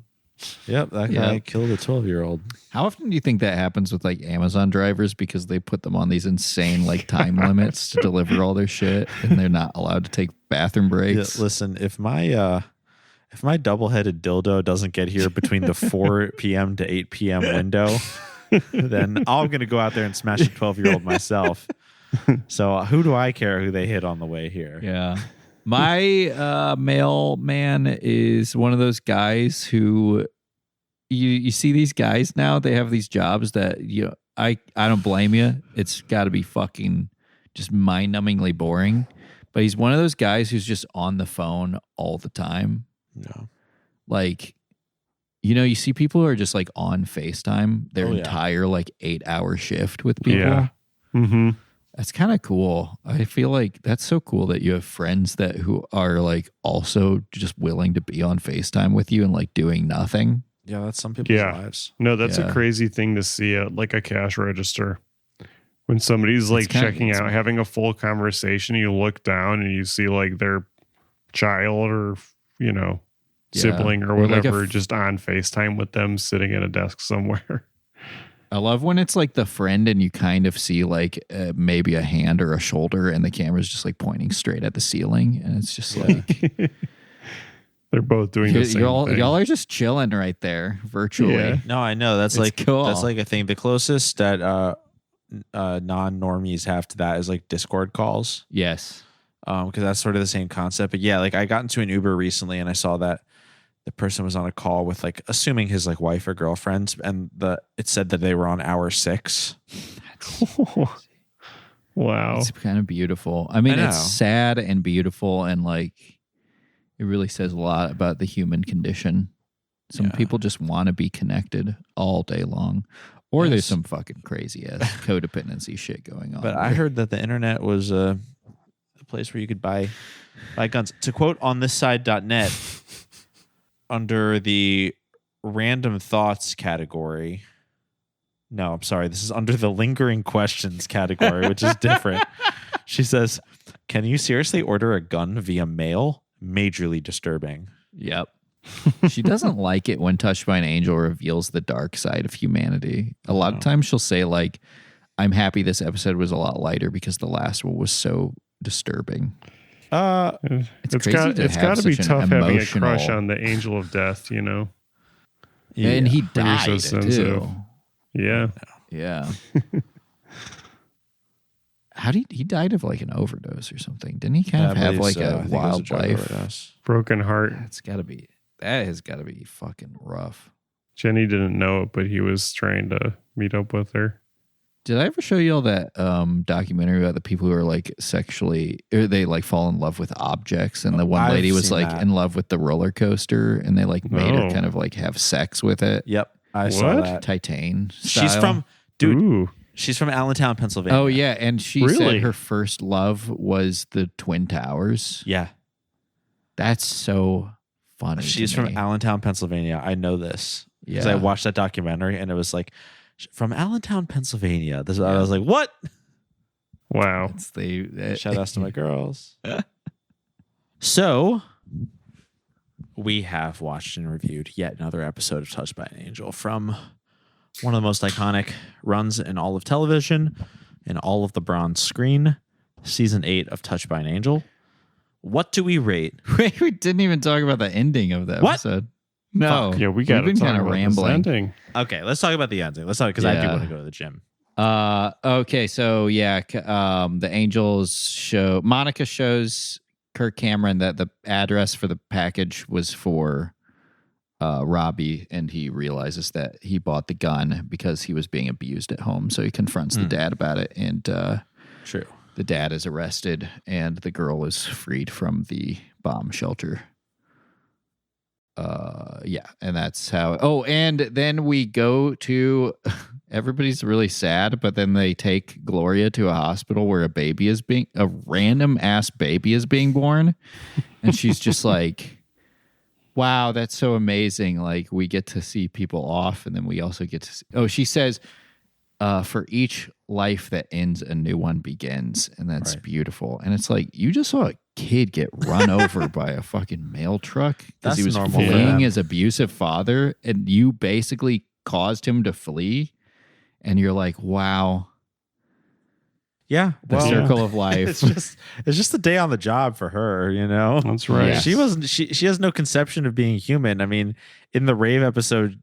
Speaker 2: Yep, that guy killed a 12-year-old.
Speaker 3: How often do you think that happens with like Amazon drivers because they put them on these insane like time limits to deliver all their shit and they're not allowed to take bathroom breaks?
Speaker 2: Yeah, listen, if my double-headed dildo doesn't get here between the 4 p.m. to 8 p.m. window, then I'm going to go out there and smash a 12-year-old myself. So who do I care who they hit on the way here?
Speaker 3: Yeah. My mailman is one of those guys who you see these guys now, they have these jobs that I don't blame you. It's got to be fucking just mind-numbingly boring. But he's one of those guys who's just on the phone all the time.
Speaker 2: No.
Speaker 3: Like, you see people who are just like on FaceTime their
Speaker 2: Oh, yeah.
Speaker 3: entire like 8-hour shift with people.
Speaker 4: Yeah. Mm-hmm.
Speaker 3: That's kind of cool. I feel like that's so cool that you have friends who are like also just willing to be on FaceTime with you and like doing nothing.
Speaker 2: Yeah, that's some people's lives.
Speaker 4: No, that's
Speaker 3: Yeah.
Speaker 4: a crazy thing to see at like a cash register. When somebody's like checking out, having a full conversation, you look down and you see like their child or, sibling or
Speaker 3: Or like
Speaker 4: whatever just on FaceTime with them sitting at a desk somewhere.
Speaker 3: I love when it's like the friend and you kind of see like maybe a hand or a shoulder and the camera's just like pointing straight at the ceiling. And it's just like...
Speaker 4: They're both doing the same thing.
Speaker 3: Y'all are just chilling right there virtually.
Speaker 2: Yeah. No, I know. That's
Speaker 3: It's
Speaker 2: like
Speaker 3: cool.
Speaker 2: That's like a thing. The closest that non-normies have to that is like Discord calls.
Speaker 3: Yes.
Speaker 2: Because that's sort of the same concept. But yeah, like I got into an Uber recently and I saw that the person was on a call with like assuming his like wife or girlfriend, and it said that they were on hour 6.
Speaker 4: Wow.
Speaker 3: It's kind of beautiful. I mean, it's sad and beautiful, and like it really says a lot about the human condition. Some people just want to be connected all day long. Or there's some fucking crazy ass codependency shit going on.
Speaker 2: But I heard that the internet was a place where you could buy guns. To quote onthisSide.net, under the random thoughts category. No, I'm sorry. This is under the lingering questions category, which is different. She says, "Can you seriously order a gun via mail? Majorly disturbing."
Speaker 3: Yep. She doesn't like it when Touched by an Angel reveals the dark side of humanity. A lot of times she'll say like, "I'm happy this episode was a lot lighter because the last one was so disturbing."
Speaker 4: It's got to be tough having a crush on the Angel of Death, you know.
Speaker 3: Yeah. And he
Speaker 4: When you're
Speaker 3: died
Speaker 4: so
Speaker 3: too.
Speaker 4: sensitive. Yeah.
Speaker 3: Yeah. He died of like an overdose or something? Didn't he kind of have like a wild life?
Speaker 4: Broken heart.
Speaker 3: That has got to be fucking rough.
Speaker 4: Jenny didn't know it, but he was trying to meet up with her.
Speaker 3: Did I ever show you all that documentary about the people who are like sexually, or they like fall in love with objects, and the one lady was like in love with the roller coaster, and they like made her kind of like have sex with it.
Speaker 2: Yep, I saw that.
Speaker 3: Titan style.
Speaker 2: She's from She's from Allentown, Pennsylvania.
Speaker 3: Oh yeah, and she said her first love was the Twin Towers.
Speaker 2: Yeah,
Speaker 3: that's so funny.
Speaker 2: She's from Allentown, Pennsylvania. I know this because I watched that documentary, and it was like, from Allentown, Pennsylvania. I was like, what?
Speaker 4: Wow.
Speaker 2: Shout outs to my girls. So, we have watched and reviewed yet another episode of Touched by an Angel from one of the most iconic runs in all of television, in all of the bronze screen, season 8 of Touched by an Angel. What do we rate?
Speaker 3: Wait, we didn't even talk about the ending of the episode. No.
Speaker 4: Fuck. Yeah, we got to talk about this ending.
Speaker 2: Okay, let's talk about the ending. Let's talk, because I do want to go to the gym.
Speaker 3: Okay, so the Angels show, Monica shows Kirk Cameron that the address for the package was for Robbie, and he realizes that he bought the gun because he was being abused at home. So he confronts the dad about it, and
Speaker 2: true,
Speaker 3: the dad is arrested, and the girl is freed from the bomb shelter. And that's how. Oh, and then we go to. Everybody's really sad, but then they take Gloria to a hospital where a random ass baby is being born, and she's just like, "Wow, that's so amazing!" Like, we get to see people off, and then we also get to see. Oh, she says, "For each life that ends, a new one begins," and that's beautiful. And it's like, you just saw a kid get run over by a fucking mail truck because he was fleeing his abusive father, and you basically caused him to flee. And you're like, wow.
Speaker 2: Yeah.
Speaker 3: The circle of life.
Speaker 2: It's just a day on the job for her, you know?
Speaker 4: That's right.
Speaker 2: Yes. She has no conception of being human. I mean, in the rave episode,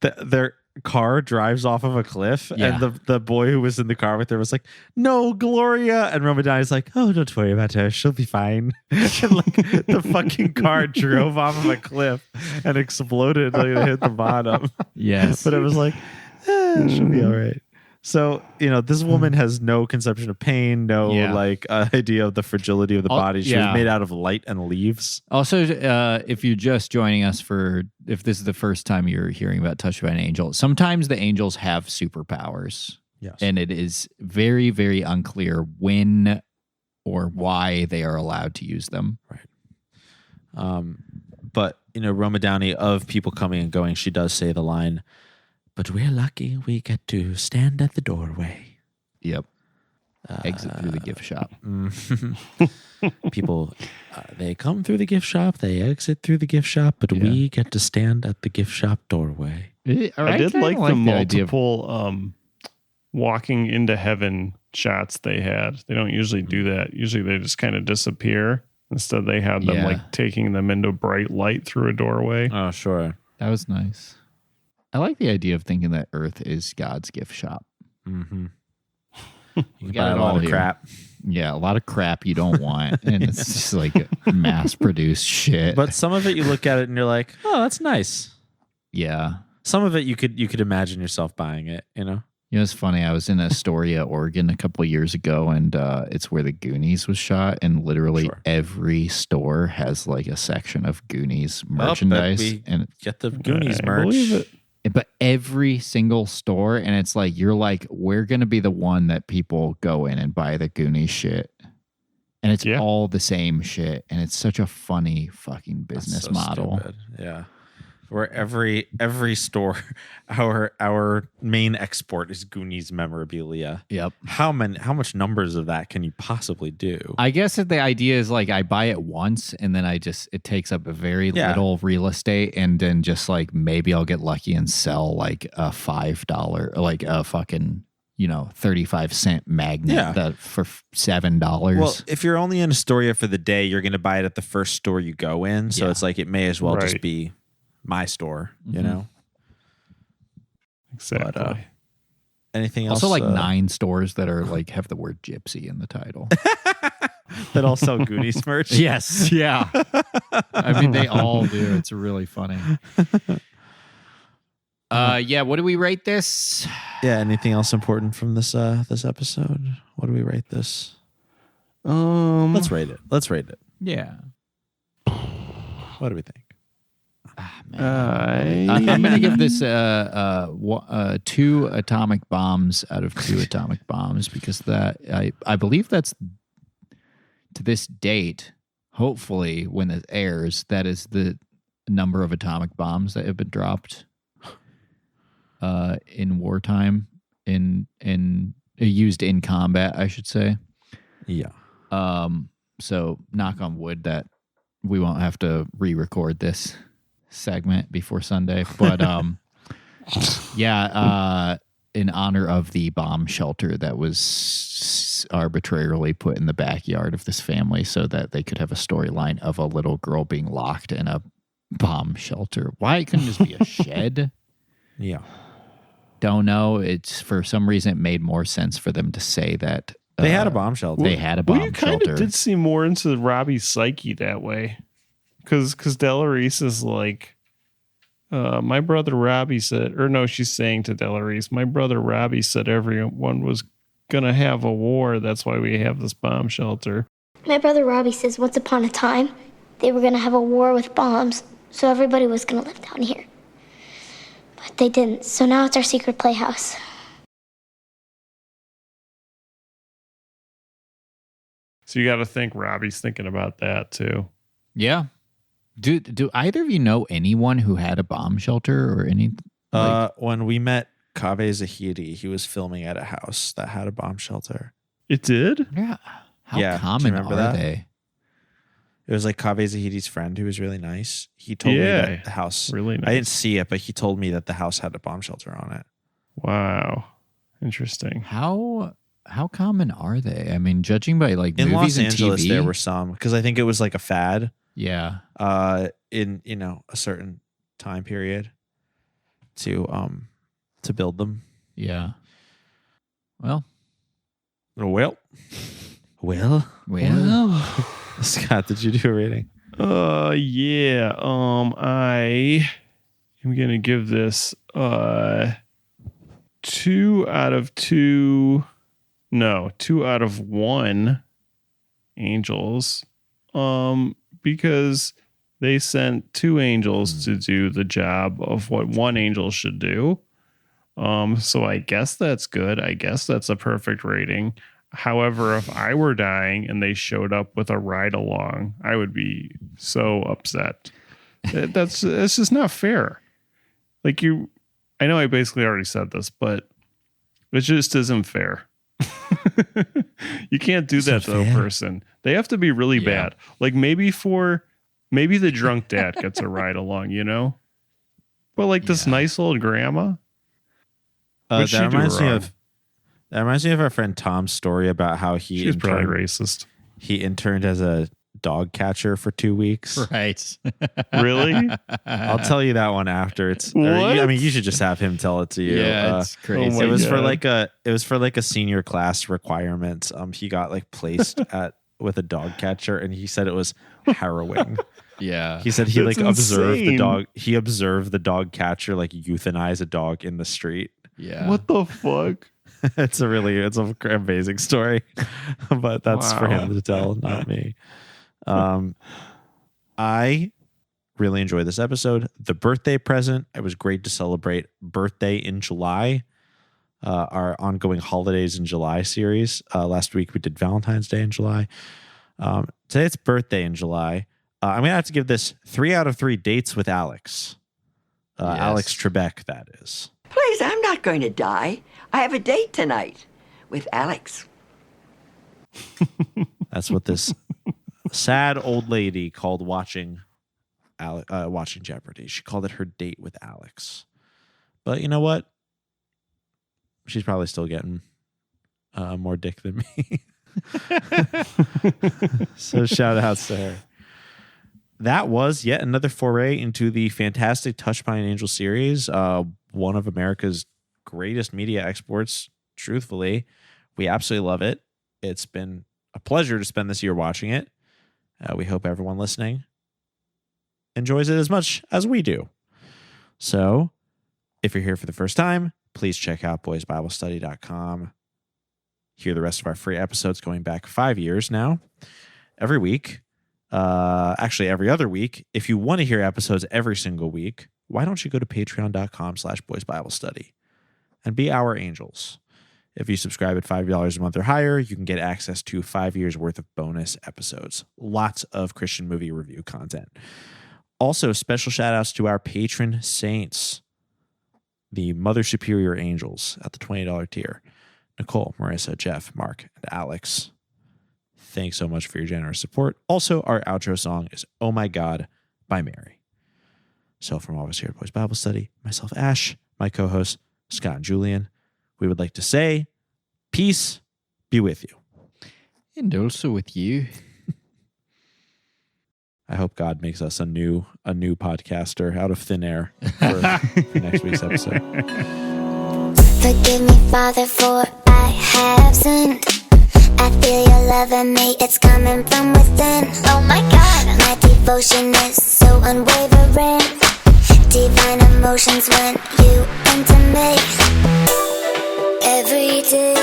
Speaker 2: their car drives off of a cliff, and the boy who was in the car with her was like, "No, Gloria," and Roma Downey's like, "Oh, don't worry about her, she'll be fine." And like the fucking car drove off of a cliff and exploded, like it hit the bottom.
Speaker 3: Yes,
Speaker 2: but it was like, she'll be all right. So, you know, this woman has no conception of pain, idea of the fragility of the body. She was made out of light and leaves.
Speaker 3: Also, if you're just joining us if this is the first time you're hearing about Touched by an Angel, sometimes the angels have superpowers.
Speaker 2: Yes.
Speaker 3: And it is very, very unclear when or why they are allowed to use them.
Speaker 2: Right. But, you know, Roma Downey, of people coming and going, she does say the line, "But we're lucky we get to stand at the doorway."
Speaker 3: Yep. exit through the gift shop.
Speaker 2: People, they come through the gift shop, they exit through the gift shop, but we get to stand at the gift shop doorway.
Speaker 4: I did like the multiple walking into heaven shots they had. They don't usually do that. Usually they just kind of disappear. Instead, they had them like taking them into bright light through a doorway.
Speaker 2: Oh, sure.
Speaker 3: That was nice. I like the idea of thinking that Earth is God's gift shop.
Speaker 2: Mm-hmm.
Speaker 3: You got a lot of crap. Yeah, a lot of crap you don't want. And it's just like mass-produced shit.
Speaker 2: But some of it, you look at it and you're like, oh, that's nice.
Speaker 3: Yeah.
Speaker 2: Some of it, you could imagine yourself buying it, you know?
Speaker 3: You know, it's funny. I was in Astoria, Oregon a couple of years ago, and it's where the Goonies was shot. And literally every store has like a section of Goonies merchandise. And
Speaker 2: get the Goonies merch.
Speaker 3: But every single store, and it's like, you're like, we're going to be the one that people go in and buy the Goonies shit. And it's all the same shit. And it's such a funny fucking business model.
Speaker 2: Stupid. Yeah. Where every store, our main export is Goonies memorabilia.
Speaker 3: Yep.
Speaker 2: How much numbers of that can you possibly do?
Speaker 3: I guess that the idea is like I buy it once and then it takes up a very little real estate, and then just like maybe I'll get lucky and sell like a $5, like a fucking 35-cent magnet that for $7.
Speaker 2: Well, if you're only in Astoria for the day, you're going to buy it at the first store you go in. So it's like it may as well just be my store, you know?
Speaker 4: Exactly.
Speaker 2: But, anything else?
Speaker 3: Also, like 9 stores that are like have the word gypsy in the title.
Speaker 2: That all sell Goonies merch?
Speaker 3: Yes. Yeah. I mean, they all do. It's really funny. What do we rate this?
Speaker 2: Yeah, anything else important from this episode? What do we rate this? Let's rate it.
Speaker 3: Yeah.
Speaker 2: What do we think?
Speaker 3: I'm going to give this 2 atomic bombs out of 2 atomic bombs, because that I believe that's, to this date, hopefully when it airs, that is the number of atomic bombs that have been dropped in wartime, in used in combat, I should say.
Speaker 2: Yeah.
Speaker 3: So knock on wood that we won't have to re-record this segment before Sunday, but in honor of the bomb shelter that was arbitrarily put in the backyard of this family so that they could have a storyline of a little girl being locked in a bomb shelter. Why it couldn't just be a shed?
Speaker 2: Yeah.
Speaker 3: Don't know. It's, for some reason, it made more sense for them to say that
Speaker 2: they had a bomb shelter.
Speaker 3: They had a bomb
Speaker 4: you
Speaker 3: shelter.
Speaker 4: kind of did see more into Robbie's psyche that way. Because Della Reese is like, my brother Robbie said, or no, she's saying to Della Reese, my brother Robbie said everyone was going to have a war. That's why we have this bomb shelter.
Speaker 8: My brother Robbie says once upon a time, they were going to have a war with bombs, so everybody was going to live down here. But they didn't, so now it's our secret playhouse.
Speaker 4: So you got to think Robbie's thinking about that too.
Speaker 3: Yeah. Do either of you know anyone who had a bomb shelter or any?
Speaker 2: When we met Kaveh Zahidi, he was filming at a house that had a bomb shelter.
Speaker 4: It did?
Speaker 3: Yeah. How common are they?
Speaker 2: It was like Kaveh Zahidi's friend who was really nice. He told me that the house,
Speaker 4: really nice.
Speaker 2: I didn't see it, but he told me that the house had a bomb shelter on it.
Speaker 4: Wow. Interesting.
Speaker 3: How common are they? I mean, judging by like
Speaker 2: in
Speaker 3: movies
Speaker 2: Los Angeles,
Speaker 3: and TV,
Speaker 2: there were some, because I think it was like a fad.
Speaker 3: Yeah.
Speaker 2: In a certain time period to build them.
Speaker 3: Yeah. Well.
Speaker 2: Scott, did you do a rating?
Speaker 4: Yeah. I am gonna give this 2 out of 2. No, 2 out of 1 angels. Because they sent 2 angels to do the job of what 1 angel should do. So I guess that's good. I guess that's a perfect rating. However, if I were dying and they showed up with a ride along, I would be so upset. That's just not fair. Like I know I basically already said this, but it just isn't fair. You can't do that to a person. They have to be really bad. Like maybe the drunk dad gets a ride along, you know? But like this nice old grandma?
Speaker 2: That reminds me of our friend Tom's story about how
Speaker 4: she's probably racist.
Speaker 2: He interned as a dog catcher for 2 weeks.
Speaker 3: Right.
Speaker 4: Really?
Speaker 2: I'll tell you that one after. You should just have him tell it to you.
Speaker 3: Yeah, it's crazy.
Speaker 2: It was for like a senior class requirement. He got like placed with a dog catcher, and he said it was harrowing.
Speaker 3: Yeah.
Speaker 2: He said he observed the dog. He observed the dog catcher like euthanize a dog in the street.
Speaker 3: Yeah.
Speaker 4: What the fuck?
Speaker 2: It's an amazing story, but that's for him to tell, not me. I really enjoyed this episode. The birthday present, it was great to celebrate birthday in July. Our ongoing holidays in July series. Last week we did Valentine's Day in July. Today it's birthday in July. I'm gonna have to give this 3 out of 3 dates with Alex.
Speaker 3: Yes.
Speaker 2: Alex Trebek, that is.
Speaker 1: Please, I'm not going to die. I have a date tonight with Alex.
Speaker 2: That's what this sad old lady called watching Jeopardy. She called it her date with Alex. But you know what? She's probably still getting more dick than me. So shout outs to her. That was yet another foray into the fantastic Touched by an Angel series. One of America's greatest media exports, truthfully. We absolutely love it. It's been a pleasure to spend this year watching it. We hope everyone listening enjoys it as much as we do. So, if you're here for the first time, please check out boysbiblestudy.com. Hear the rest of our free episodes going back 5 years now. Every week. Actually, every other week. If you want to hear episodes every single week, why don't you go to patreon.com/boysbiblestudy and be our angels. If you subscribe at $5 a month or higher, you can get access to 5 years worth of bonus episodes. Lots of Christian movie review content. Also, special shout outs to our patron saints, the Mother Superior Angels at the $20 tier. Nicole, Marissa, Jeff, Mark, and Alex. Thanks so much for your generous support. Also, our outro song is Oh My God by Mary. So from all of us here at Boys Bible Study, myself, Ash, my co-hosts, Scott and Julian, we would like to say, peace be with you.
Speaker 3: And also with you.
Speaker 2: I hope God makes us a new podcaster out of thin air for next week's episode.
Speaker 14: Forgive me, Father, for I have sinned. I feel your love in me, it's coming from within. Oh my God, my devotion is so unwavering. Divine emotions when you enter me. Every day